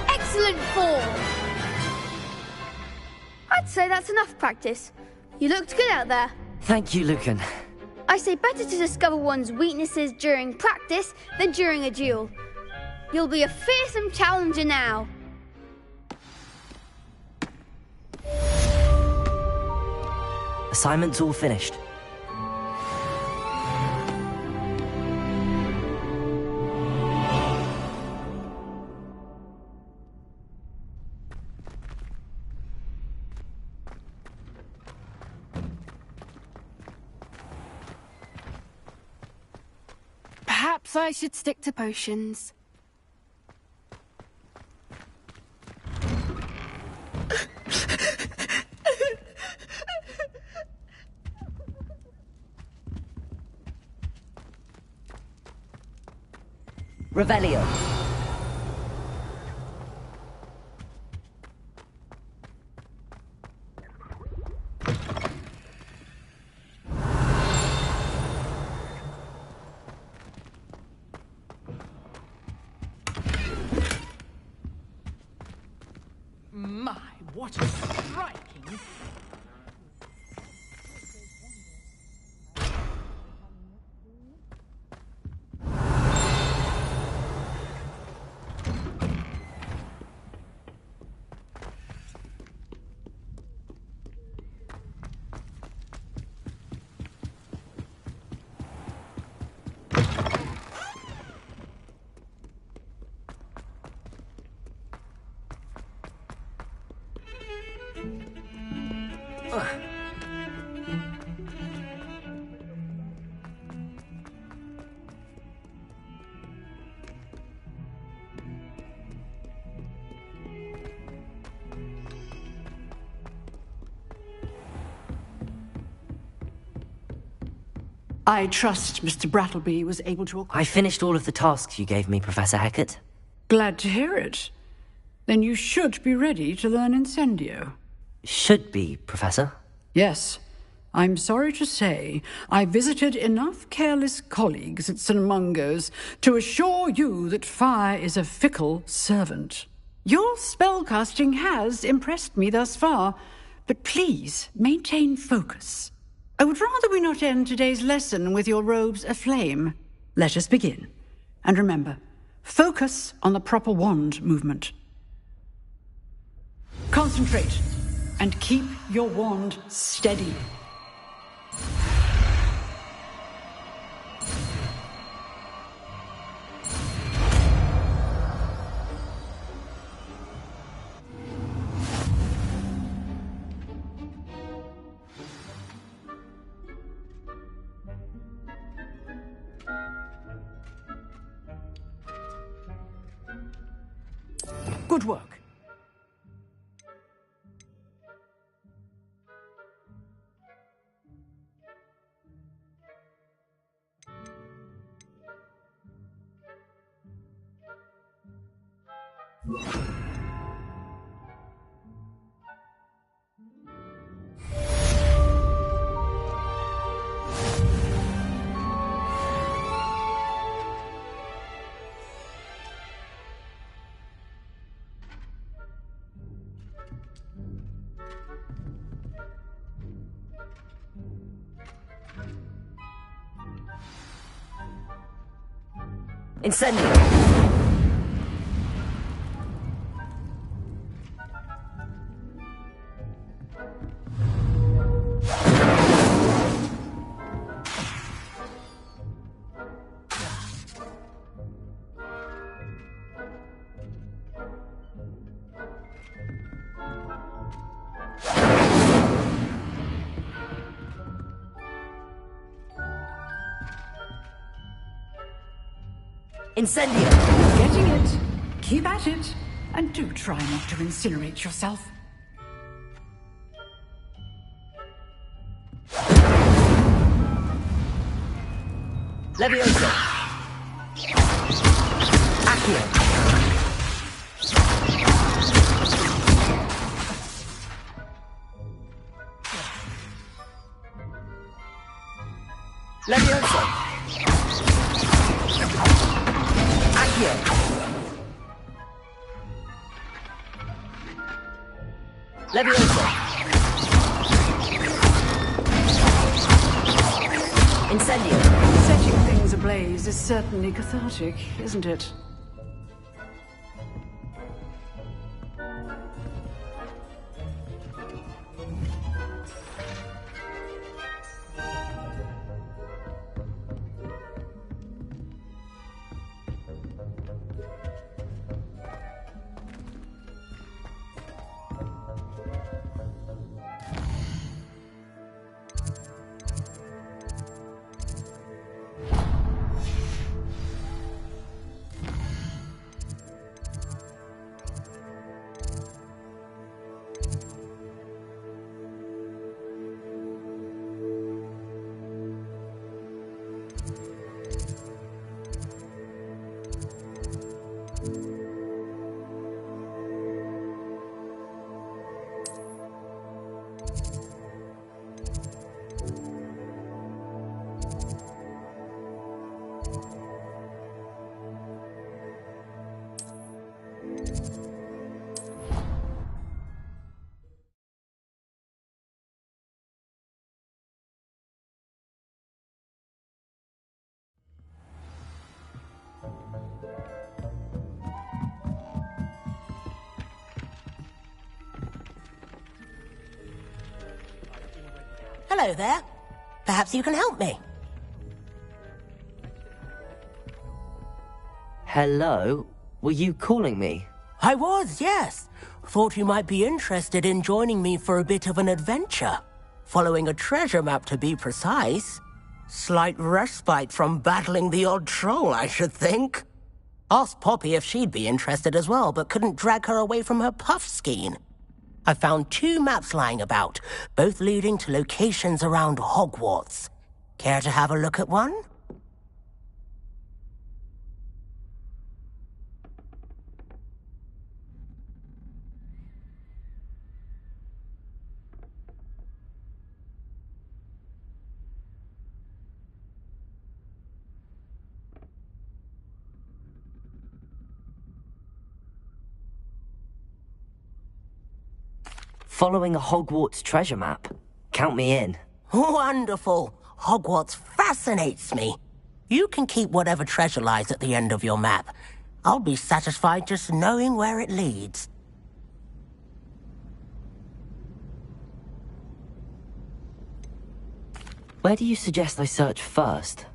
Excellent form. I'd say that's enough practice. You looked good out there. Thank you, Lucan. I say better to discover one's weaknesses during practice than during a duel. You'll be a fearsome challenger now. Assignment's all finished. Perhaps I should stick to potions. Revelio. My, what a striking... I trust Mr. Brattleby was able to... I finished all of the tasks you gave me, Professor Hackett. Glad to hear it. Then you should be ready to learn Incendio. Should be, Professor. Yes. I'm sorry to say I visited enough careless colleagues at St. Mungo's to assure you that fire is a fickle servant. Your spellcasting has impressed me thus far, but please maintain focus. I would rather we not end today's lesson with your robes aflame. Let us begin. And remember, focus on the proper wand movement. Concentrate, and keep your wand steady. Good work. Incendio! Incendio! Getting it. Keep at it. And do try not to incinerate yourself. Levioso! Accio! Levioso! Accio! Levioso! Incendio! Setting things ablaze is certainly cathartic, isn't it? Hello there. Perhaps you can help me. Hello? Were you calling me? I was, yes. Thought you might be interested in joining me for a bit of an adventure. Following a treasure map, to be precise. Slight respite from battling the odd troll, I should think. Asked Poppy if she'd be interested as well, but couldn't drag her away from her puff skein. I found 2 maps lying about, both leading to locations around Hogwarts. Care to have a look at one? Following a Hogwarts treasure map. Count me in. Wonderful. Hogwarts fascinates me. You can keep whatever treasure lies at the end of your map. I'll be satisfied just knowing where it leads. Where do you suggest I search first?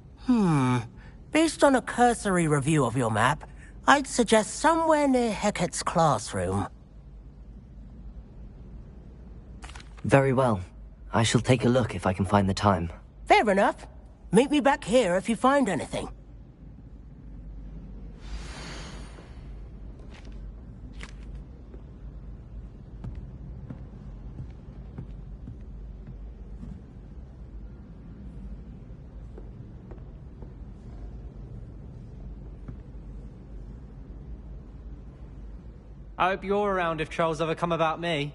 Based on a cursory review of your map, I'd suggest somewhere near Hecat's classroom. Very well. I shall take a look if I can find the time. Fair enough. Meet me back here if you find anything. I hope you're around if trolls ever come about me.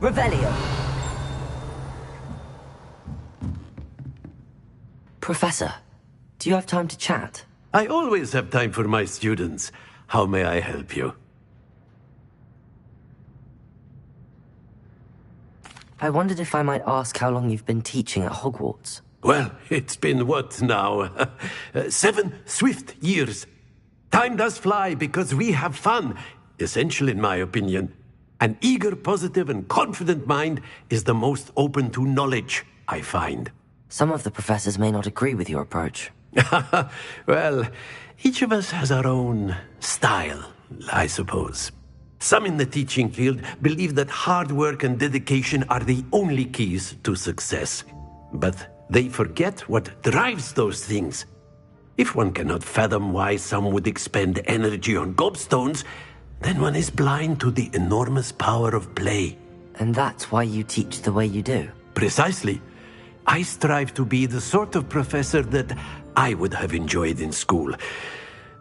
Revelio. Professor, do you have time to chat? I always have time for my students. How may I help you? I wondered if I might ask how long you've been teaching at Hogwarts. Well, it's been what now? 7 swift years. Time does fly because we have fun. Essential in my opinion. An eager, positive, and confident mind is the most open to knowledge, I find. Some of the professors may not agree with your approach. Well, each of us has our own style, I suppose. Some in the teaching field believe that hard work and dedication are the only keys to success. But they forget what drives those things. If one cannot fathom why some would expend energy on gobstones, then one is blind to the enormous power of play. And that's why you teach the way you do? Precisely. I strive to be the sort of professor that I would have enjoyed in school.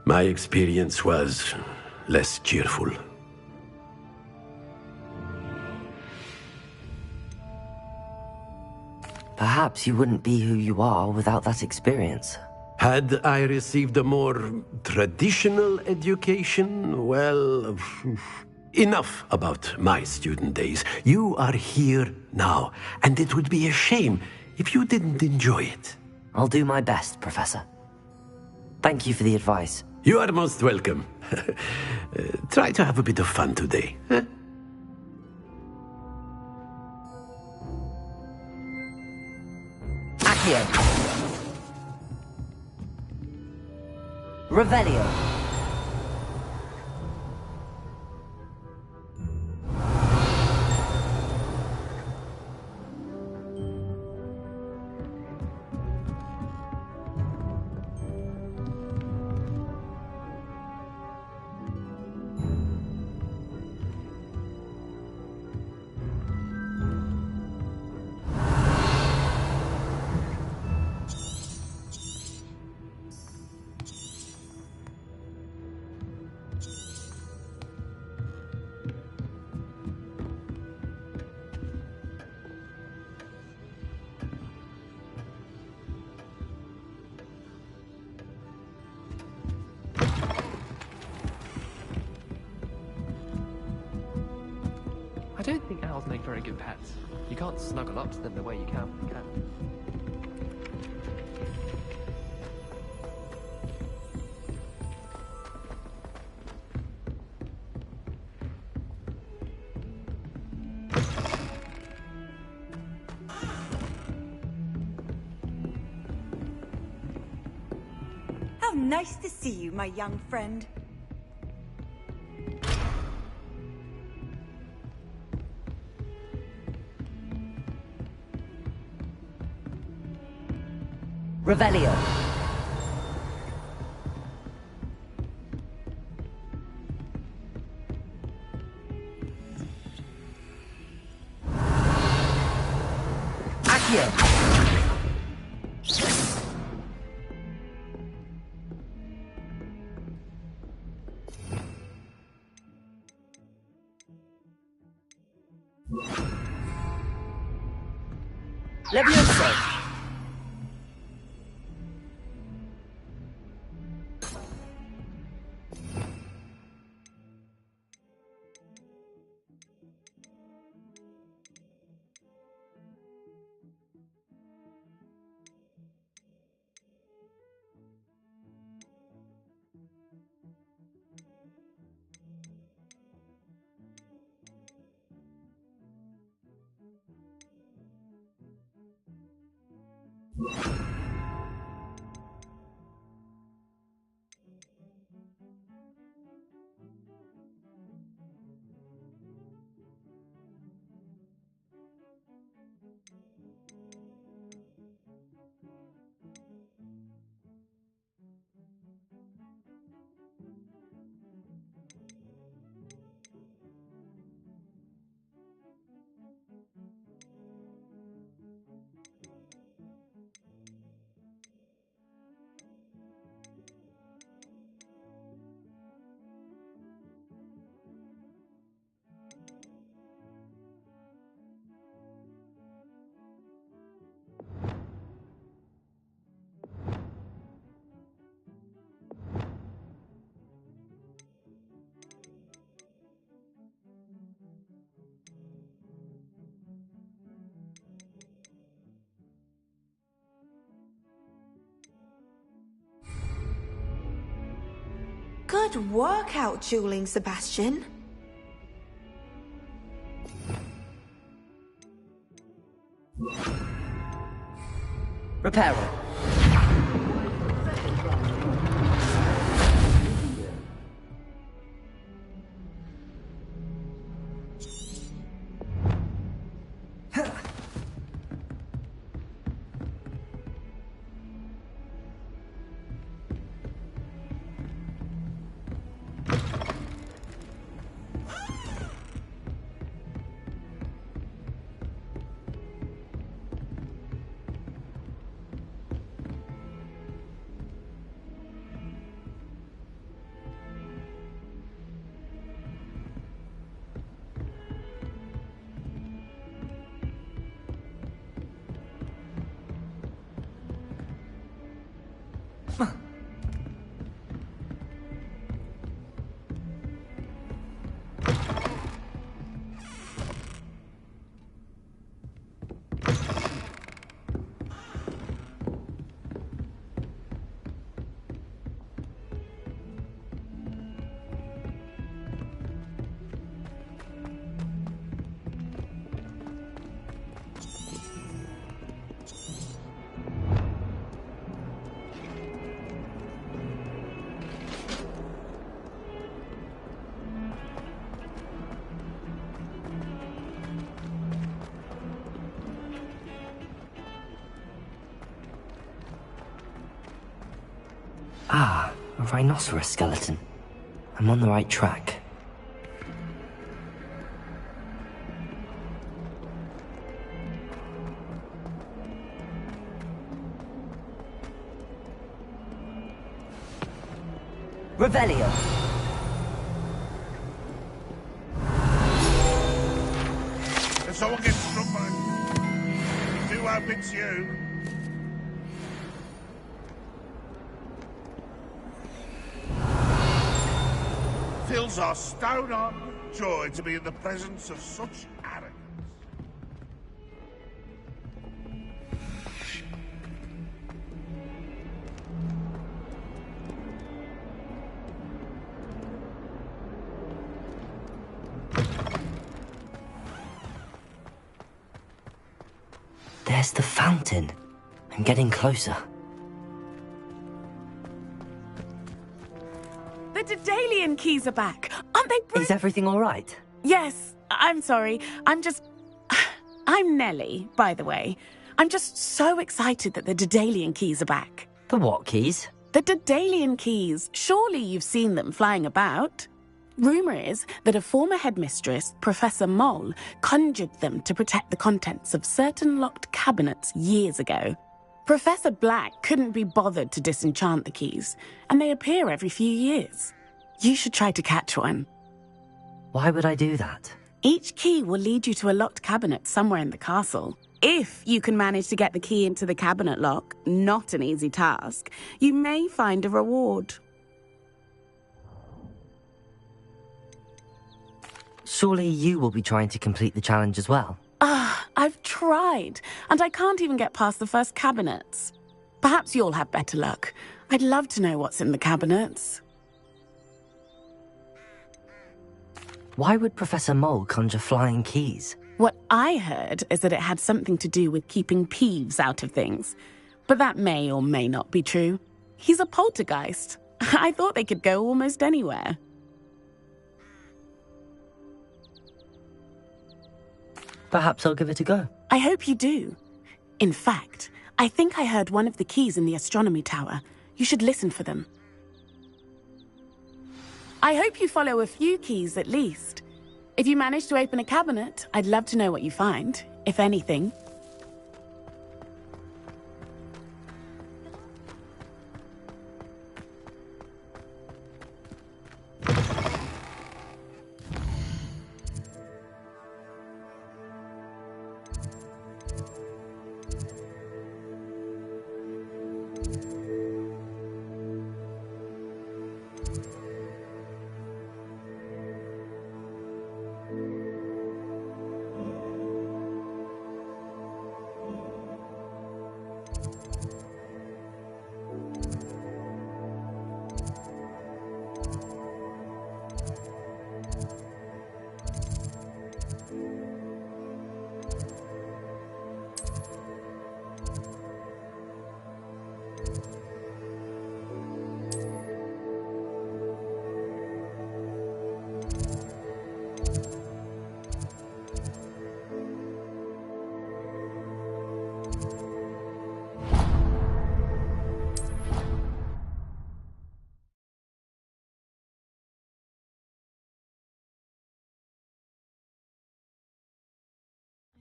My experience was less cheerful. Perhaps you wouldn't be who you are without that experience. Had I received a more traditional education, well, enough about my student days. You are here now, and it would be a shame if you didn't enjoy it. I'll do my best, Professor. Thank you for the advice. You are most welcome. Try to have a bit of fun today. Huh? Accio. Revelio. I don't think owls make very good pets. You can't snuggle up to them the way you can. How nice to see you, my young friend. Revelio. Accio. Levioso! Good work out dueling, Sebastian. Reparo. Ah, a rhinoceros skeleton. I'm on the right track. Revelio. If someone gets struck by... do hope it's you. Fills our stone-on joy to be in the presence of such arrogance. There's the fountain. I'm getting closer. The Daedalian keys are back. Aren't they Is everything all right? Yes. I'm sorry. I'm Nellie, by the way. I'm just so excited that the Daedalian keys are back. The what keys? The Daedalian keys. Surely you've seen them flying about. Rumour is that a former headmistress, Professor Mole, conjured them to protect the contents of certain locked cabinets years ago. Professor Black couldn't be bothered to disenchant the keys, and they appear every few years. You should try to catch one. Why would I do that? Each key will lead you to a locked cabinet somewhere in the castle. If you can manage to get the key into the cabinet lock, not an easy task, you may find a reward. Surely you will be trying to complete the challenge as well? I've tried, and I can't even get past the first cabinets. Perhaps you'll have better luck. I'd love to know what's in the cabinets. Why would Professor Mole conjure flying keys? What I heard is that it had something to do with keeping Peeves out of things. But that may or may not be true. He's a poltergeist. I thought they could go almost anywhere. Perhaps I'll give it a go. I hope you do. In fact, I think I heard one of the keys in the astronomy tower. You should listen for them. I hope you follow a few keys at least. If you manage to open a cabinet, I'd love to know what you find, if anything.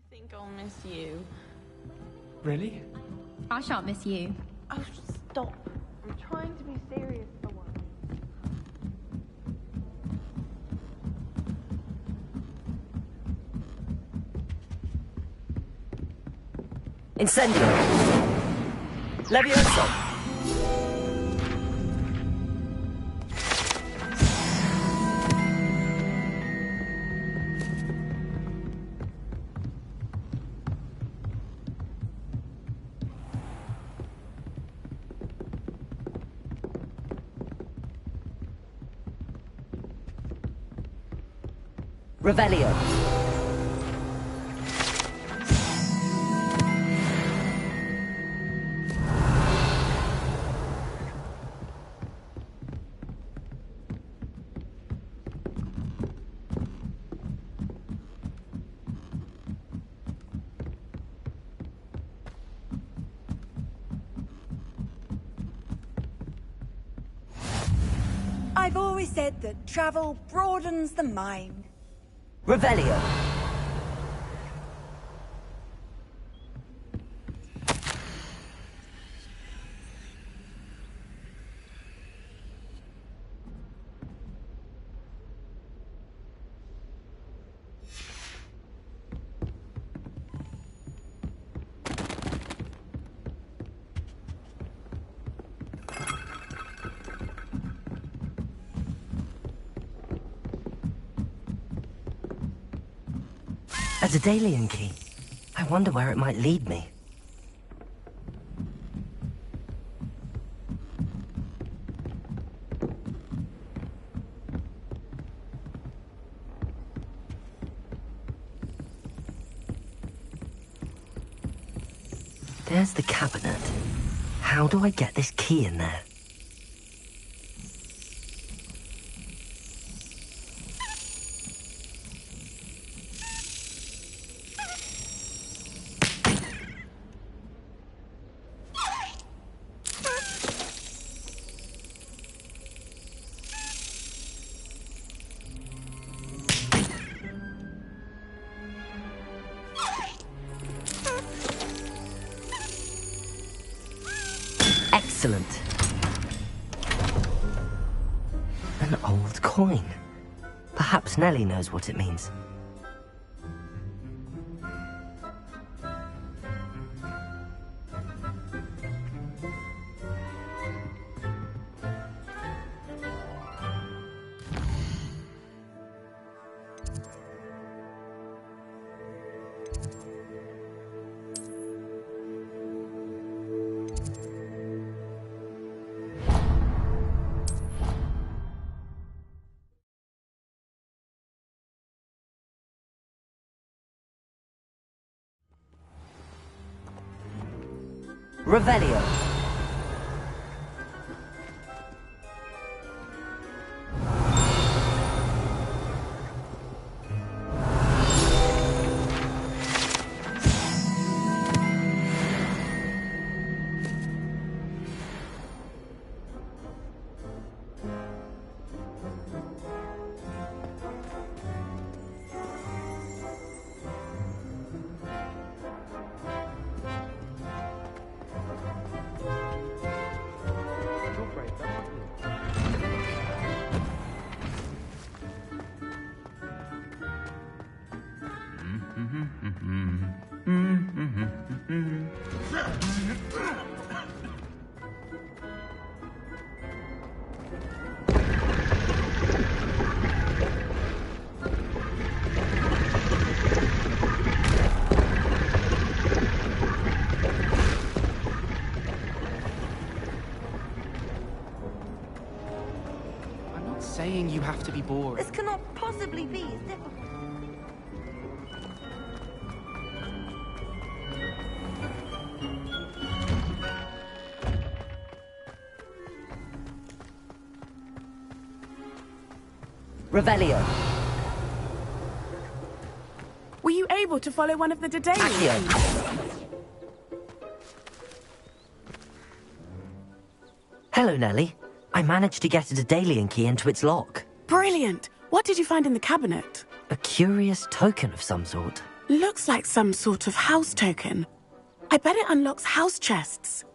I think I'll miss you. Really? I shan't miss you. Oh, stop. I'm trying to be serious for once. Incendio! Levioso! Revelio. I've always said that travel broadens the mind. Revelio. A Daedalian key. I wonder where it might lead me. There's the cabinet. How do I get this key in there? Excellent. An old coin. Perhaps Nellie knows what it means. Revelio. Saying you have to be boring. This cannot possibly be as difficult. Revelio. Were you able to follow one of the Daedalians? Hello, Nellie. I managed to get a Daedalian key into its lock. Brilliant! What did you find in the cabinet? A curious token of some sort. Looks like some sort of house token. I bet it unlocks house chests.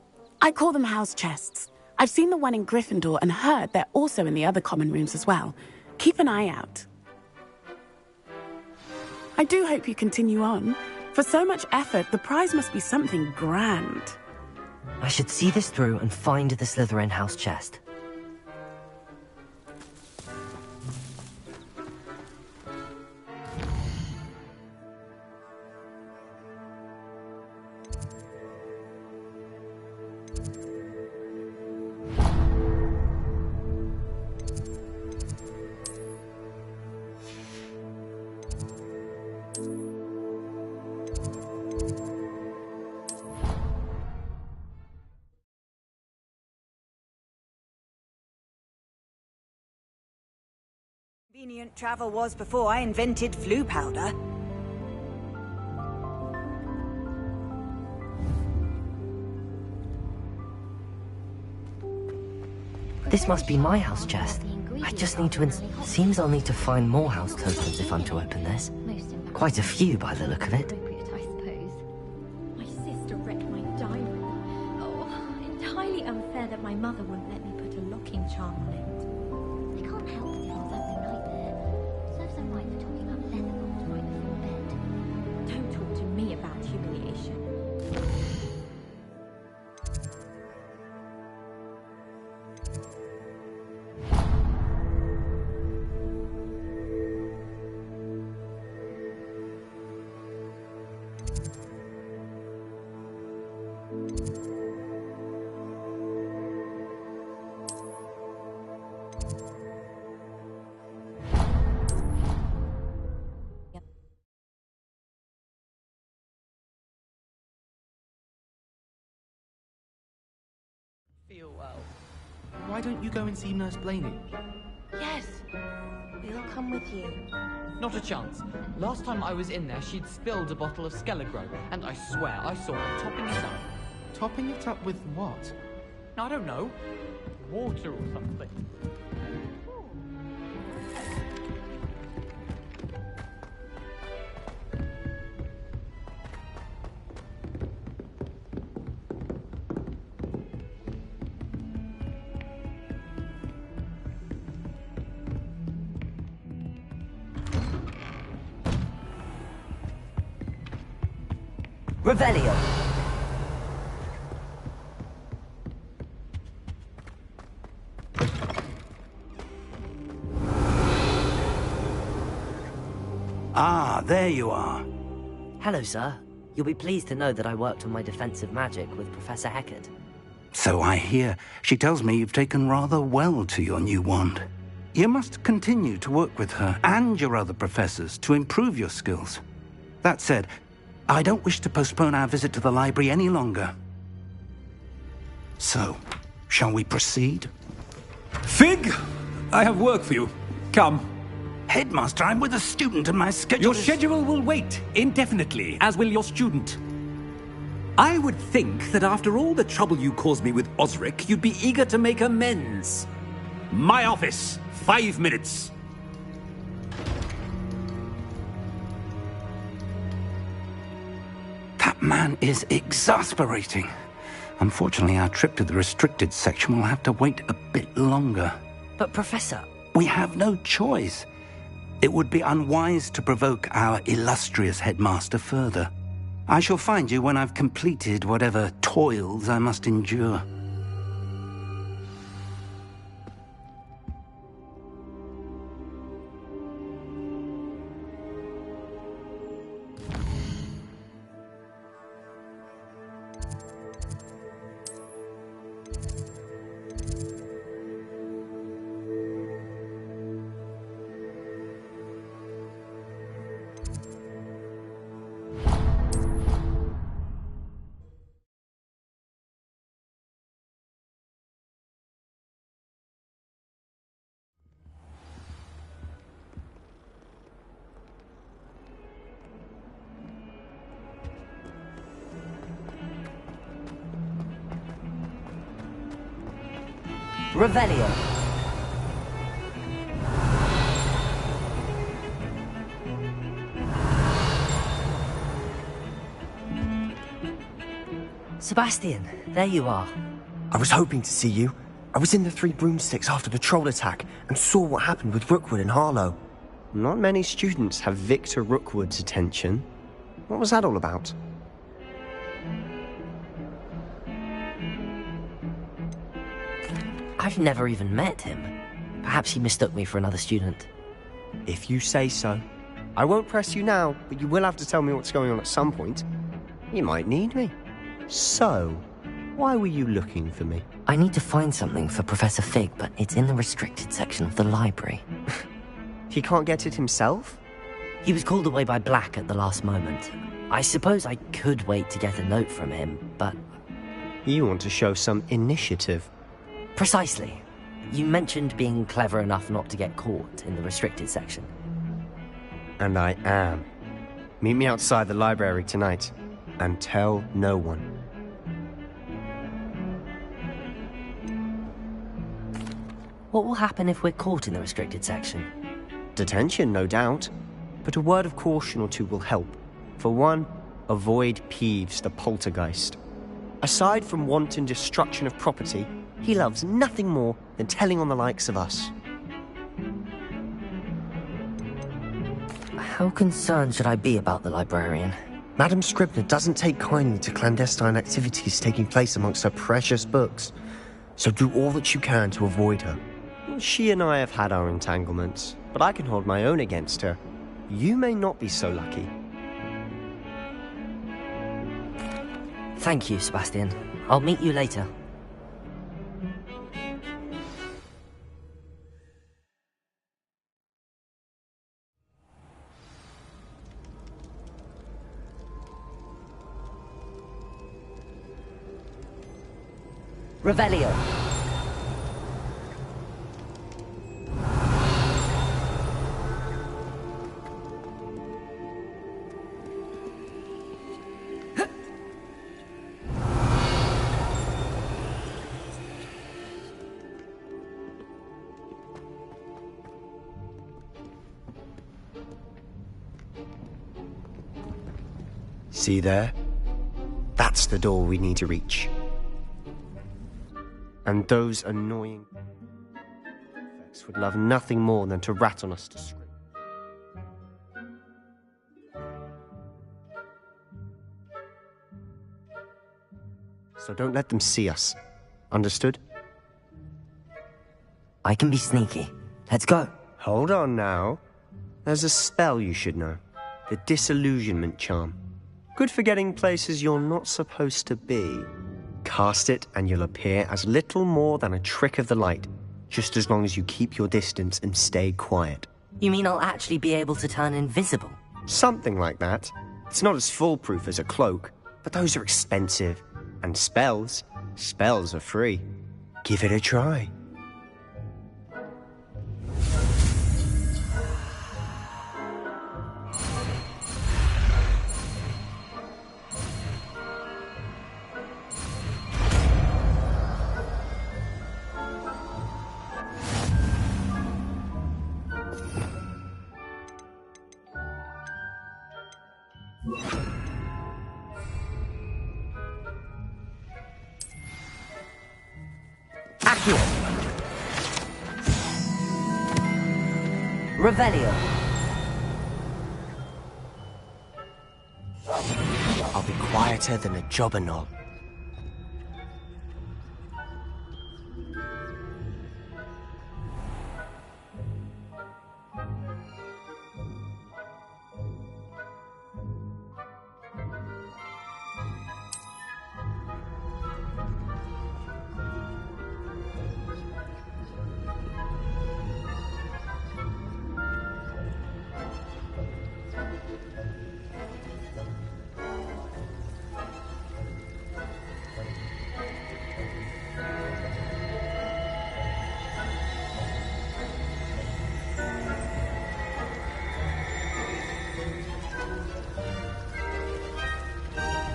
I call them house chests. I've seen the one in Gryffindor and heard they're also in the other common rooms as well. Keep an eye out. I do hope you continue on. For so much effort, the prize must be something grand. I should see this through and find the Slytherin house chest. Convenient travel was before I invented flu powder. This must be my house chest. I just need to seems I'll need to find more house tokens if I'm to open this. Quite a few by the look of it. I suppose. My sister wrecked my diary. Oh, entirely unfair that my mother wouldn't let me put a locking charm on it. They can't help themselves every night there. Serves them right for talking about leather balls right before bed. Don't talk to me about humiliation. Feel well. Why don't you go and see Nurse Blaney? Yes, we'll come with you. Not a chance. Last time I was in there, she'd spilled a bottle of Skelegro, and I swear I saw her topping it up. Topping it up with what? I don't know. Water or something. Revelio. Ah, there you are. Hello, sir. You'll be pleased to know that I worked on my defensive magic with Professor Hecat. So I hear. She tells me you've taken rather well to your new wand. You must continue to work with her and your other professors to improve your skills. That said, I don't wish to postpone our visit to the library any longer. So, shall we proceed? Fig! I have work for you. Come. Headmaster, I'm with a student and my schedule Your schedule will wait indefinitely, as will your student. I would think that after all the trouble you caused me with Osric, you'd be eager to make amends. My office. 5 minutes. That man is exasperating. Unfortunately, our trip to the restricted section will have to wait a bit longer. But, Professor... We have no choice. It would be unwise to provoke our illustrious headmaster further. I shall find you when I've completed whatever toils I must endure. Revelio. Sebastian, there you are. I was hoping to see you. I was in the Three Broomsticks after the troll attack and saw what happened with Rookwood and Harlow. Not many students have Victor Rookwood's attention. What was that all about? I've never even met him. Perhaps he mistook me for another student. If you say so. I won't press you now, but you will have to tell me what's going on at some point. You might need me. So, why were you looking for me? I need to find something for Professor Fig, but it's in the restricted section of the library. He can't get it himself? He was called away by Black at the last moment. I suppose I could wait to get a note from him, but... You want to show some initiative. Precisely. You mentioned being clever enough not to get caught in the restricted section. And I am. Meet me outside the library tonight, and tell no one. What will happen if we're caught in the restricted section? Detention, no doubt. But a word of caution or two will help. For one, avoid Peeves the poltergeist. Aside from wanton destruction of property, he loves nothing more than telling on the likes of us. How concerned should I be about the librarian? Madame Scribner doesn't take kindly to clandestine activities taking place amongst her precious books. So do all that you can to avoid her. She and I have had our entanglements, but I can hold my own against her. You may not be so lucky. Thank you, Sebastian. I'll meet you later. Revelio. See there? That's the door we need to reach. And those annoying effects would love nothing more than to rat on us to scream. So don't let them see us. Understood? I can be sneaky. Let's go. Hold on now. There's a spell you should know. The Disillusionment Charm. Good for getting places you're not supposed to be. Cast it and you'll appear as little more than a trick of the light, just as long as you keep your distance and stay quiet. You mean I'll actually be able to turn invisible? Something like that. It's not as foolproof as a cloak, but those are expensive. And spells, Spells are free. Give it a try. Revelio. I'll be quieter than a jobberknoll.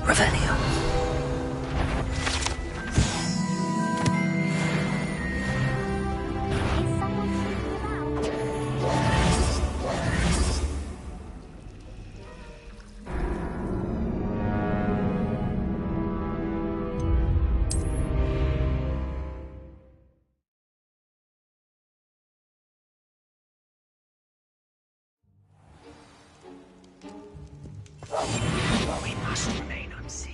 Revelio. We must remain unseen.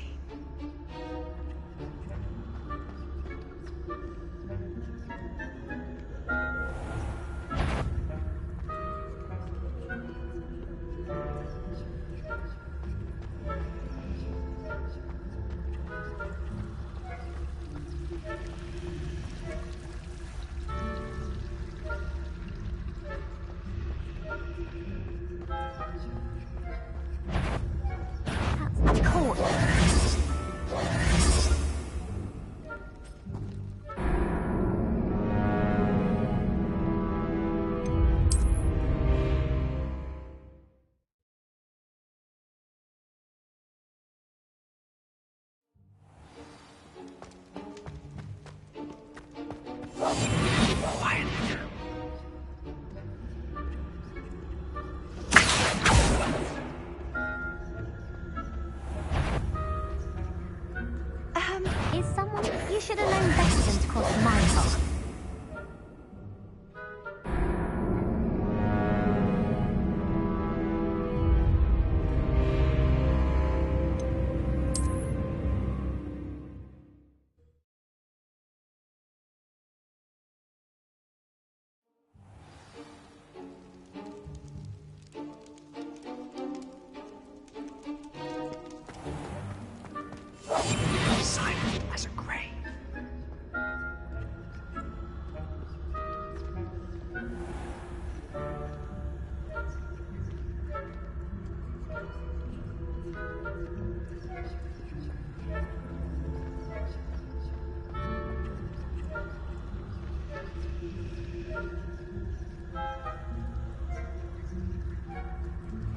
Is someone... You should have known better than to cross my path. Silent as a grave.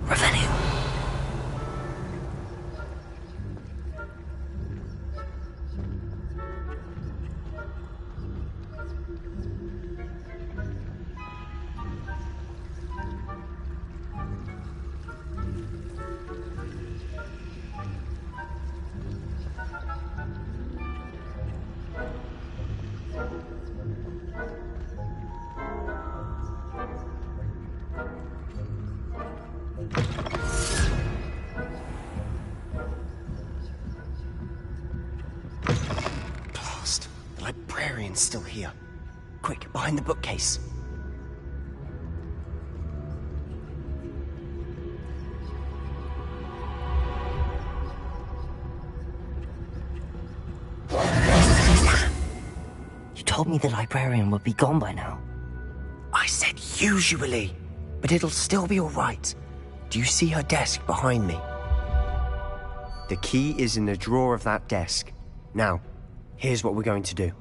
Revelio. Blast. The librarian's still here. Quick, behind the bookcase. You told me the librarian would be gone by now. I said usually, but it'll still be all right. Do you see her desk behind me? The key is in the drawer of that desk. Now, Here's what we're going to do.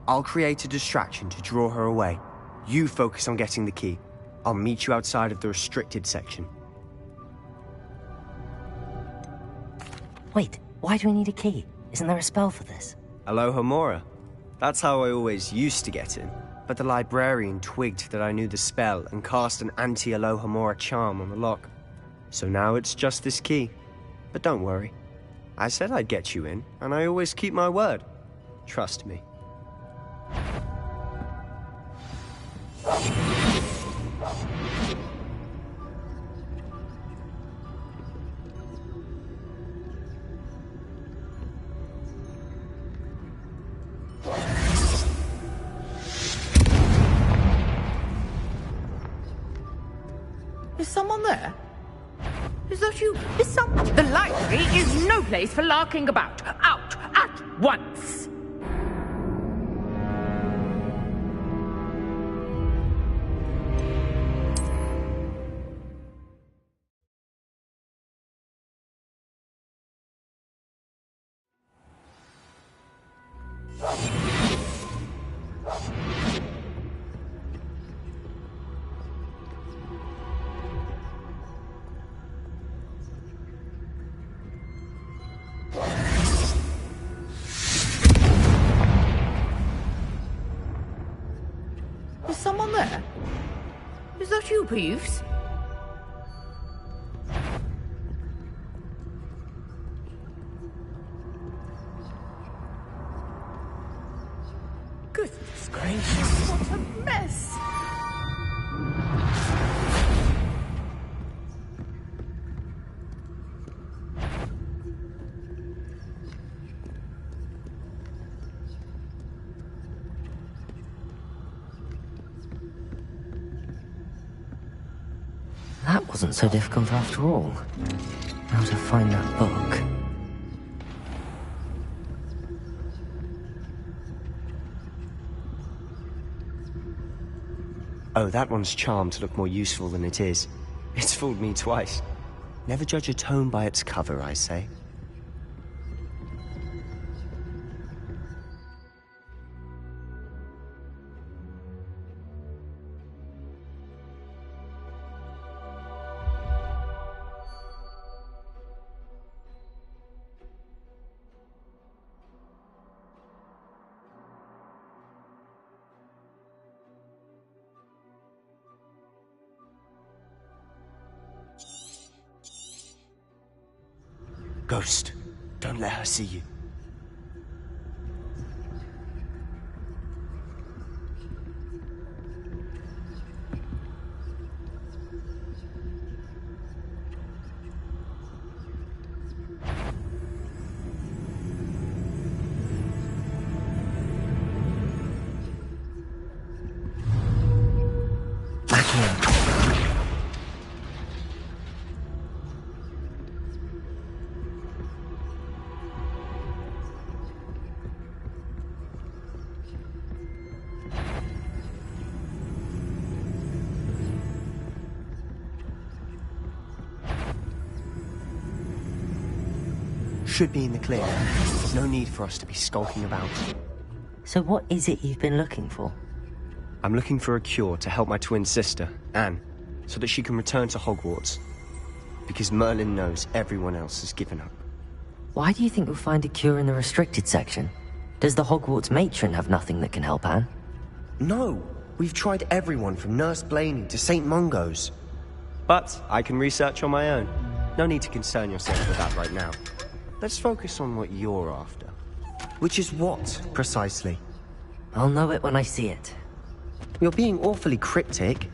I'll create a distraction to draw her away. You focus on getting the key. I'll meet you outside of the restricted section. Wait, why do we need a key? Isn't there a spell for this? Alohomora. That's how I always used to get in. But the librarian twigged that I knew the spell and cast an anti-Alohomora charm on the lock. So now it's just this key. But don't worry. I said I'd get you in, and I always keep my word. Trust me. Is someone there? Is that you? Is some... The library is no place for larking about. Out at once! Is someone there? Is that you, Peeves? Goodness gracious, what a mess! That wasn't so difficult after all. How to find that book. Oh, that one's charmed to look more useful than it is. It's fooled me twice. Never judge a tome by its cover, I say. Ghost, don't let her see you. Back here. Should be in the clear. No need for us to be skulking about. So what is it you've been looking for? I'm looking for a cure to help my twin sister, Anne, so that she can return to Hogwarts. Because Merlin knows everyone else has given up. Why do you think we'll find a cure in the restricted section? Does the Hogwarts matron have nothing that can help Anne? No! We've tried everyone from Nurse Blaney to St. Mungo's. But I can research on my own. No need to concern yourself with that right now. Let's focus on what you're after. Which is what, precisely? I'll know it when I see it. You're being awfully cryptic.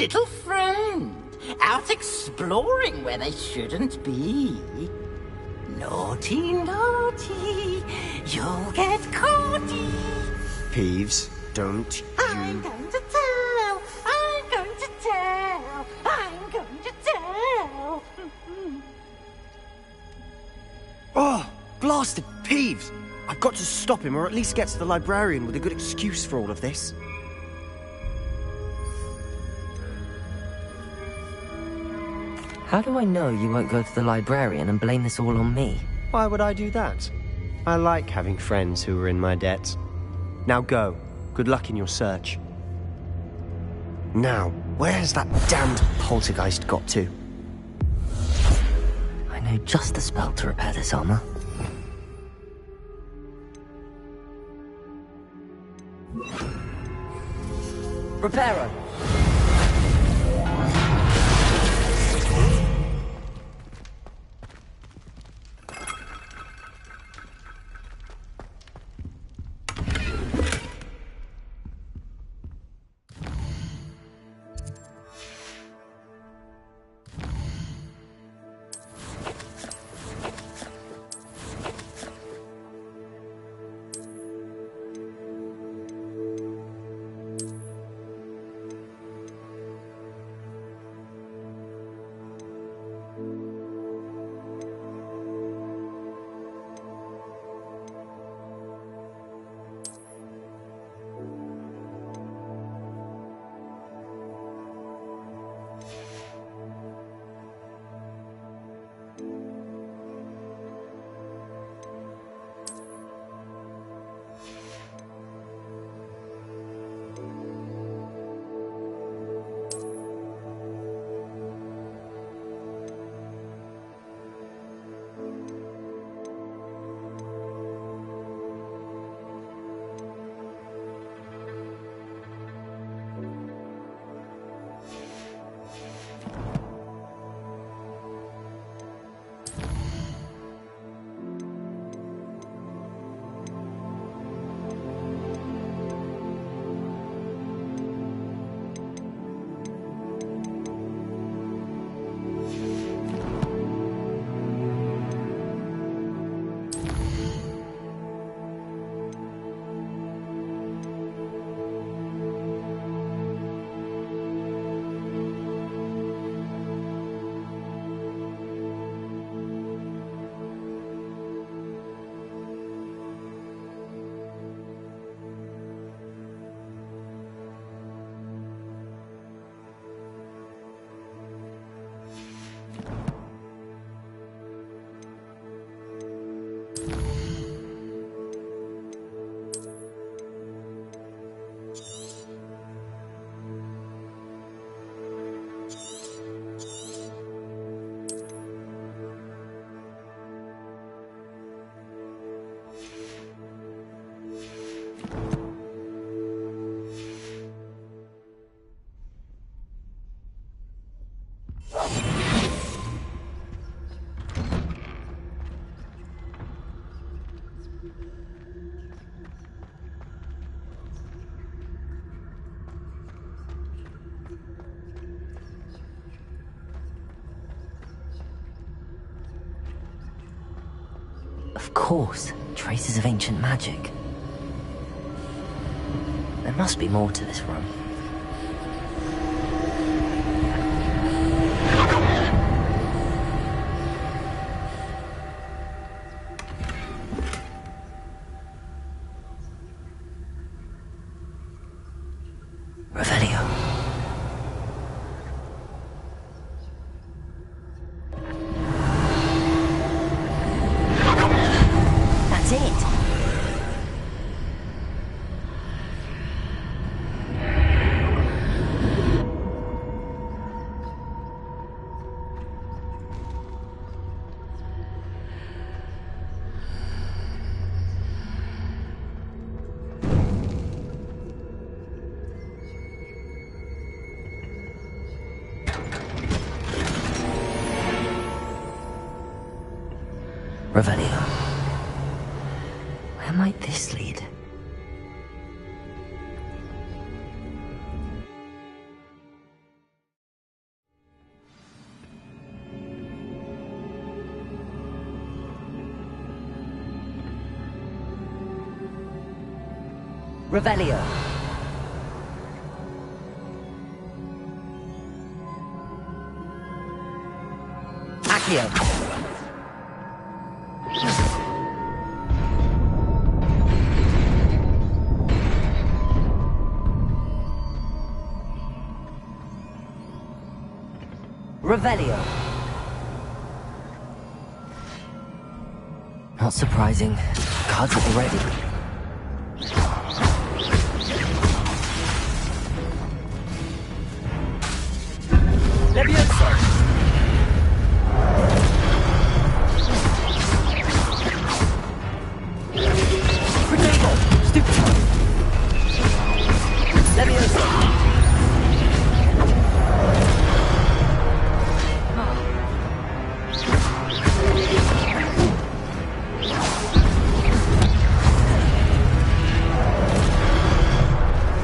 little friend, out exploring where they shouldn't be. Naughty, naughty, you'll get caughty. Peeves, don't I'm going to tell, I'm going to tell, I'm going to tell. Oh, blasted Peeves! I've got to stop him, or at least get to the librarian with a good excuse for all of this. How do I know you won't go to the librarian and blame this all on me? Why would I do that? I like having friends who are in my debt. Now go. Good luck in your search. Now, where's that damned poltergeist got to? I know just the spell to repair this armor. Reparo! Of course, traces of ancient magic. There must be more to this room. Revelio. That's it. Revelio. Where might this lead? Revelio. Accio. Revelio. Not surprising. Cards at the ready. Levioso. Protego. Stupid. Levioso.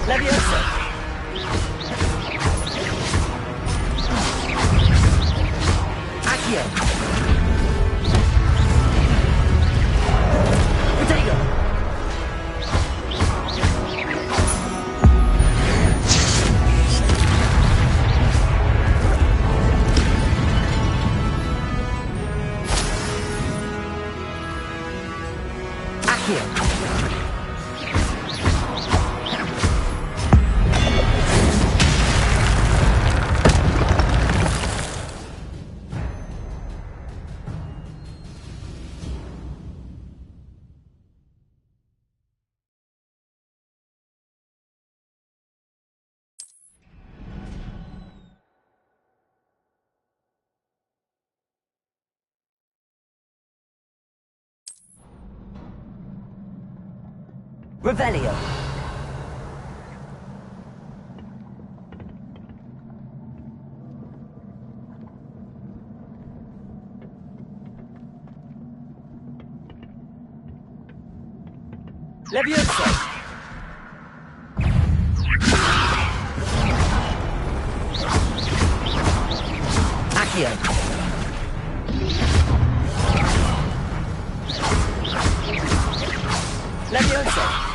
Levioso. Accio. Protego. Accio. Revelio. Levioso. Accio. Levioso.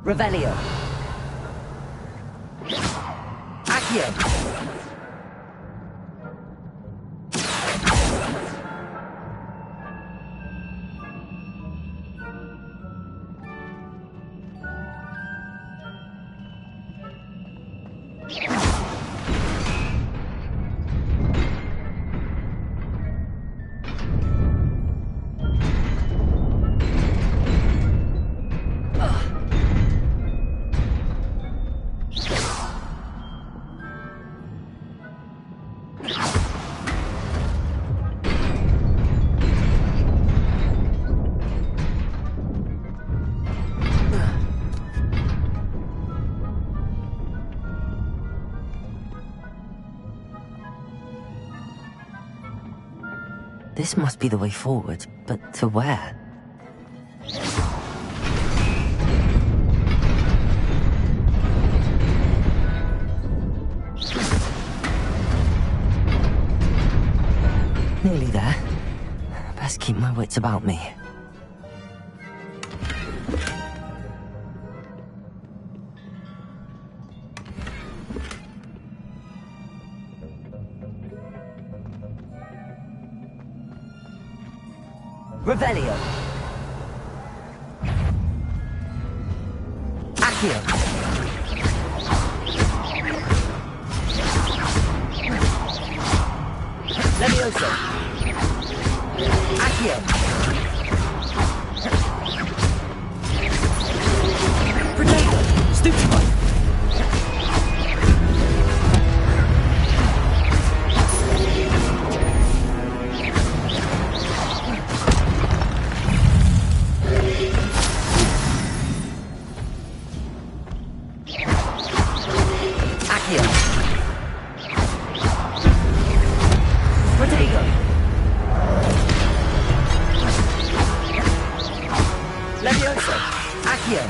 Revelio. Accio. This must be the way forward, but to where? Nearly there. Best keep my wits about me. Revelio. Accio. Levioso. Accio. Protego. Stupefy. Levioso. Accio.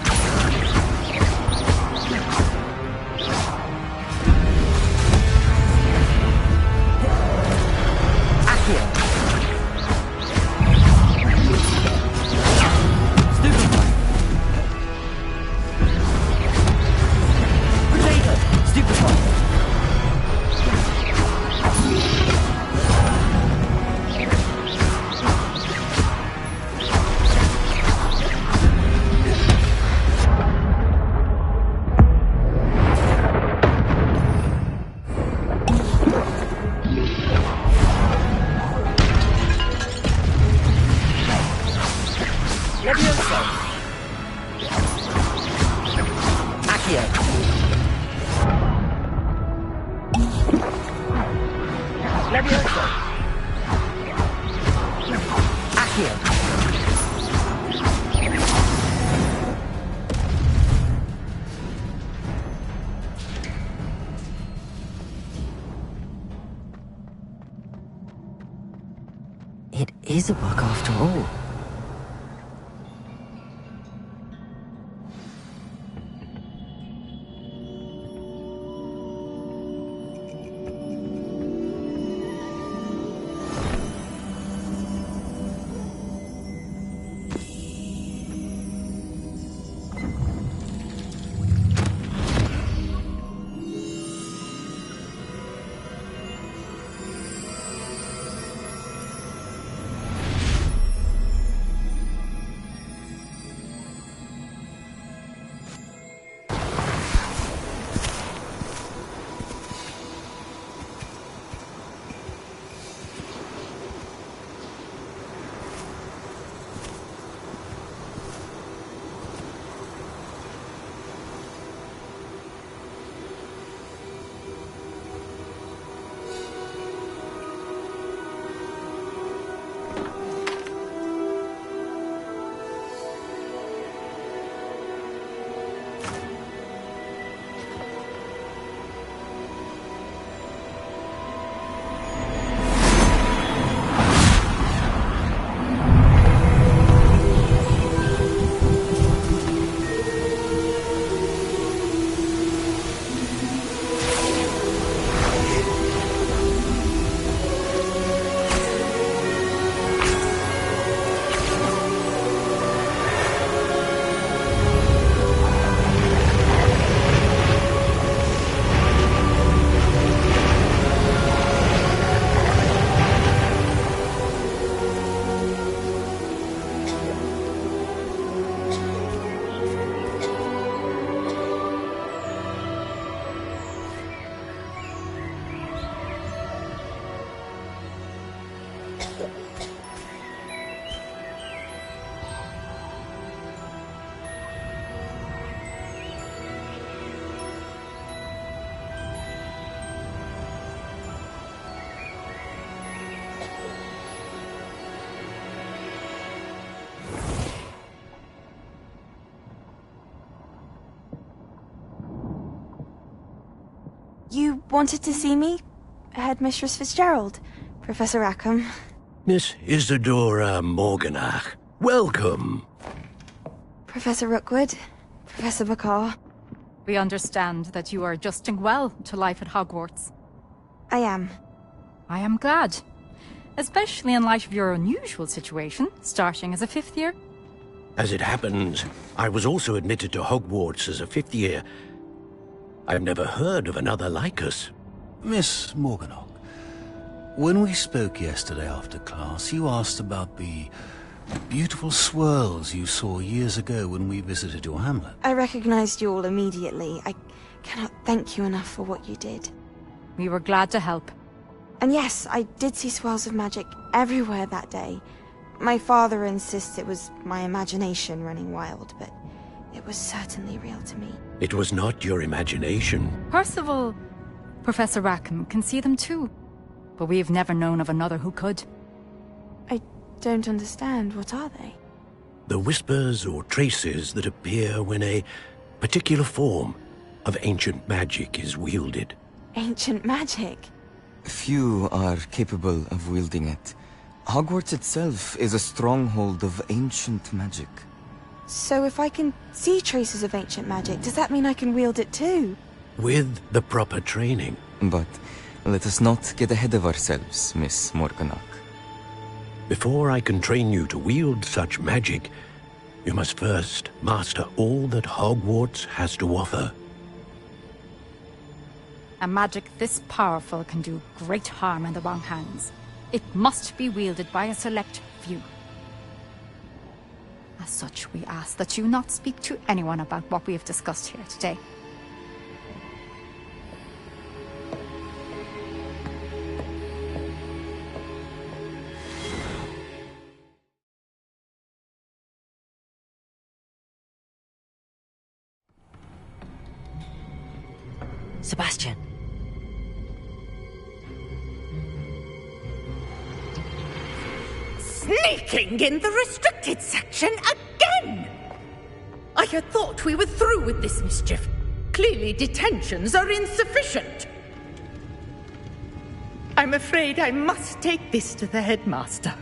Levioso! Accio! Levioso! Accio! It is a book after all. You wanted to see me? Headmistress Fitzgerald? Professor Rackham? Miss Isadora Morganach, welcome. Professor Rookwood? Professor Bakar? We understand that you are adjusting well to life at Hogwarts. I am. I am glad. Especially in light of your unusual situation, starting as a 5th year. As it happens, I was also admitted to Hogwarts as a 5th year. I've never heard of another like us. Miss Morganach, when we spoke yesterday after class, you asked about the beautiful swirls you saw years ago when we visited your hamlet. I recognized you all immediately. I cannot thank you enough for what you did. We were glad to help. And yes, I did see swirls of magic everywhere that day. My father insists it was my imagination running wild, but it was certainly real to me. It was not your imagination. Percival, Professor Rackham can see them too. But we've never known of another who could. I don't understand. What are they? The whispers or traces that appear when a particular form of ancient magic is wielded. Ancient magic? Few are capable of wielding it. Hogwarts itself is a stronghold of ancient magic. So if I can see traces of ancient magic, does that mean I can wield it too? With the proper training. But let us not get ahead of ourselves, Miss Morganach. Before I can train you to wield such magic, you must first master all that Hogwarts has to offer. A magic this powerful can do great harm in the wrong hands. It must be wielded by a select few. As such, we ask that you not speak to anyone about what we have discussed here today. Sebastian. Sneaking in the restricted section again! I had thought we were through with this mischief. Clearly detentions are insufficient. I'm afraid I must take this to the headmaster.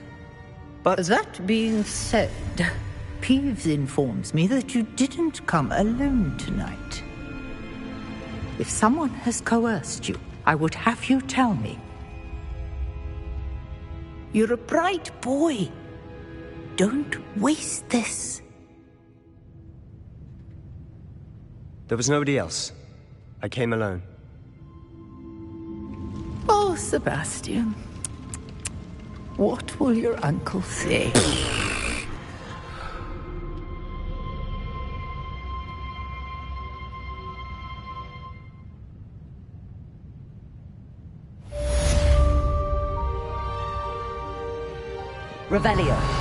But that being said, Peeves informs me that you didn't come alone tonight. If someone has coerced you, I would have you tell me. You're a bright boy. Don't waste this. There was nobody else. I came alone. Oh, Sebastian. What will your uncle say? Revelio.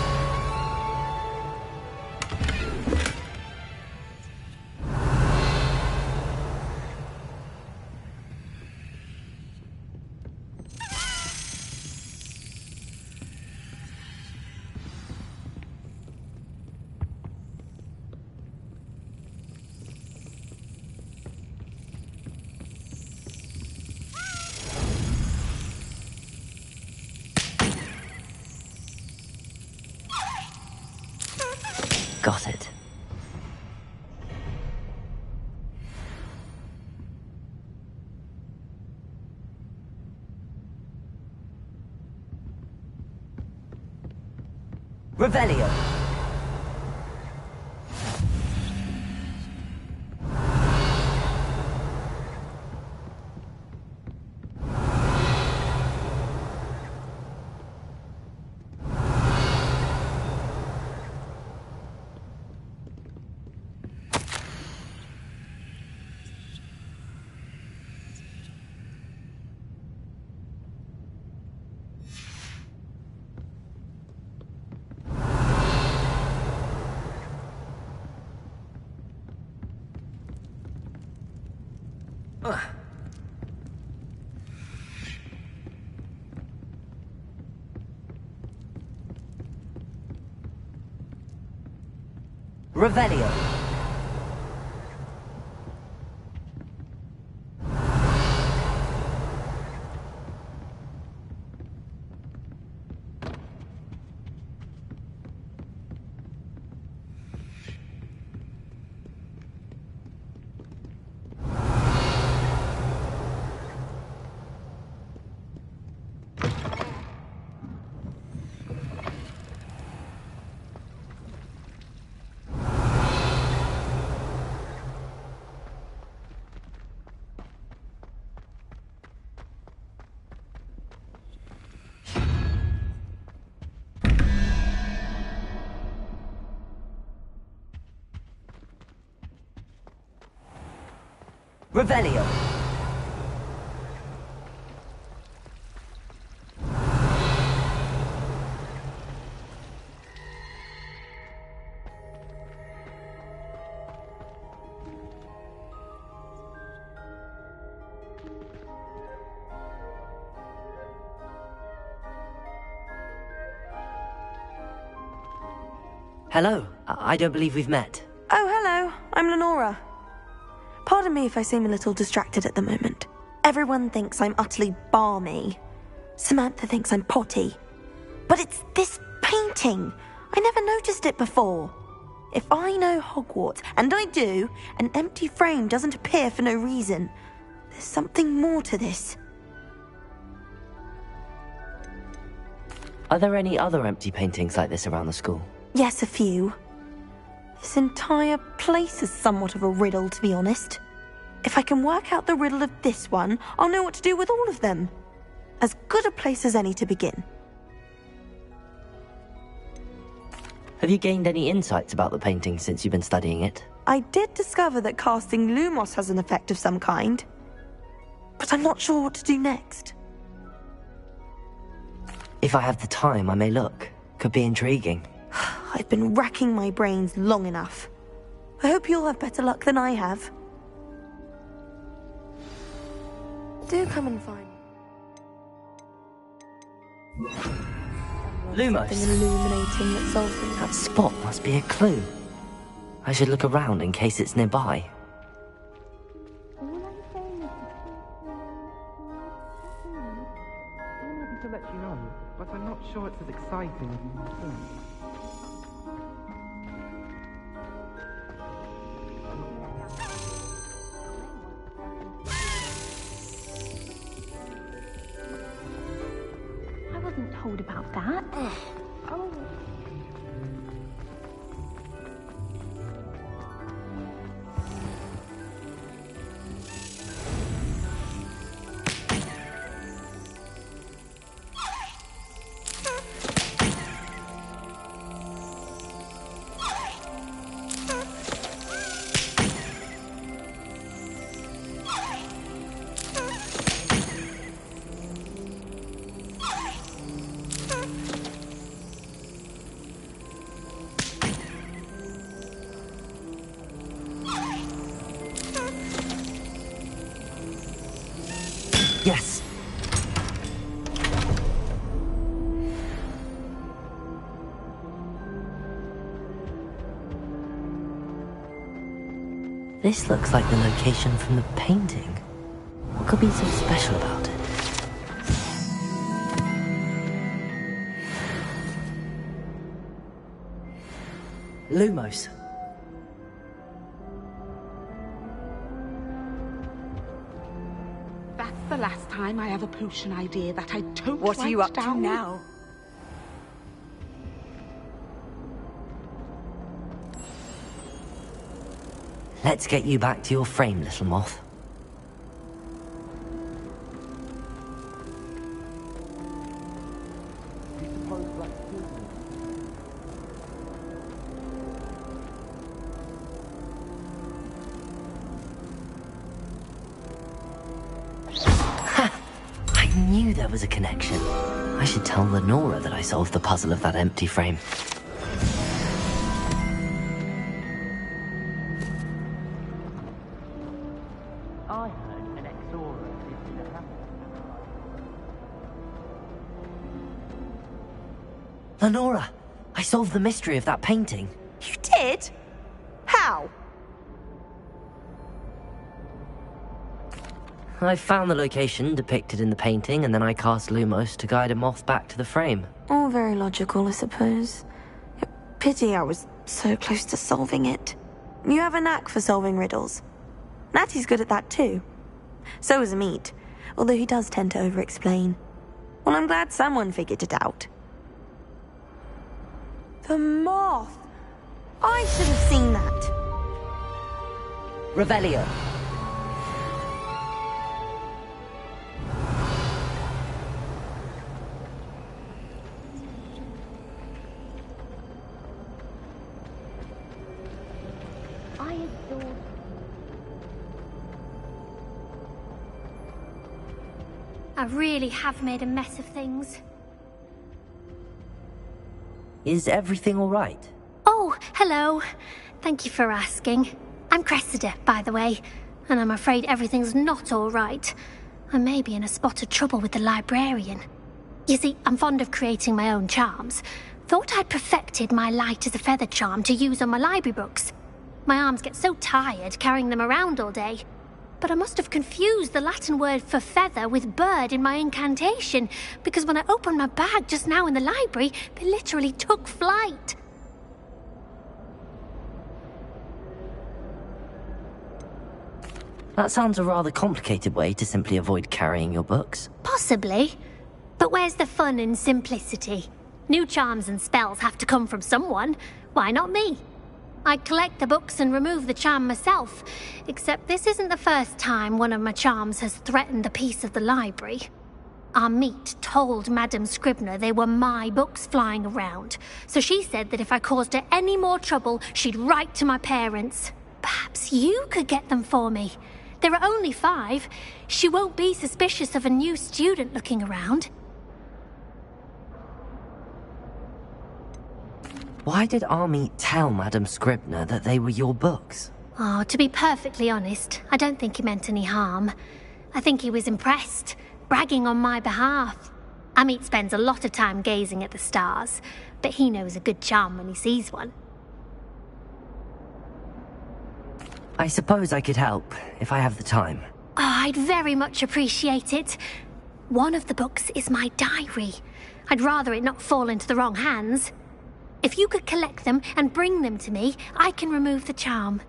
Got it. Revelio. Revelio. Revelio. Hello. I don't believe we've met. Oh, hello. I'm Lenora. Pardon me if I seem a little distracted at the moment. Everyone thinks I'm utterly balmy. Samantha thinks I'm potty. But it's this painting. I never noticed it before. If I know Hogwarts, and I do, an empty frame doesn't appear for no reason. There's something more to this. Are there any other empty paintings like this around the school? Yes, a few. This entire place is somewhat of a riddle, to be honest. If I can work out the riddle of this one, I'll know what to do with all of them. As good a place as any to begin. Have you gained any insights about the painting since you've been studying it? I did discover that casting Lumos has an effect of some kind. But I'm not sure what to do next. If I have the time, I may look. Could be intriguing. I've been racking my brains long enough. I hope you'll have better luck than I have. Do come and find Lumos. something illuminating that solves them. That spot must be a clue. I should look around in case it's nearby. I'm happy to let you know, but I'm not sure it's as exciting as you think. I wasn't told about that. Oh. Yes. This looks like the location from the painting. What could be so special about it? Lumos. That's the last time I have a potion idea that I don't What are you write up to down. now? Let's get you back to your frame, little moth. I knew there was a connection. I should tell Lenora that I solved the puzzle of that empty frame. I heard an Exora is in the house. Lenora, I solved the mystery of that painting. You did? How? I found the location depicted in the painting, and then I cast Lumos to guide a moth back to the frame. All very logical, I suppose. Pity I was so close to solving it. You have a knack for solving riddles. Natty's good at that too. So is Amit, although he does tend to over-explain. Well, I'm glad someone figured it out. The moth! I should have seen that. Revelio. I adored. I really have made a mess of things. Is everything all right? Oh, hello. Thank you for asking. I'm Cressida, by the way, and I'm afraid everything's not all right. I may be in a spot of trouble with the librarian. You see, I'm fond of creating my own charms. Thought I'd perfected my light as a feather charm to use on my library books. My arms get so tired carrying them around all day. But I must have confused the Latin word for feather with bird in my incantation, because when I opened my bag just now in the library, they literally took flight. That sounds a rather complicated way to simply avoid carrying your books. Possibly. But where's the fun in simplicity? New charms and spells have to come from someone. Why not me? I collect the books and remove the charm myself, except this isn't the first time one of my charms has threatened the peace of the library. Amit told Madame Scribner they were my books flying around, so she said that if I caused her any more trouble, she'd write to my parents. Perhaps you could get them for me. There are only 5. She won't be suspicious of a new student looking around. Why did Army tell Madame Scribner that they were your books? Oh, to be perfectly honest, I don't think he meant any harm. I think he was impressed, bragging on my behalf. Amit spends a lot of time gazing at the stars, but he knows a good charm when he sees one. I suppose I could help, if I have the time. Oh, I'd very much appreciate it. One of the books is my diary. I'd rather it not fall into the wrong hands. If you could collect them and bring them to me, I can remove the charm.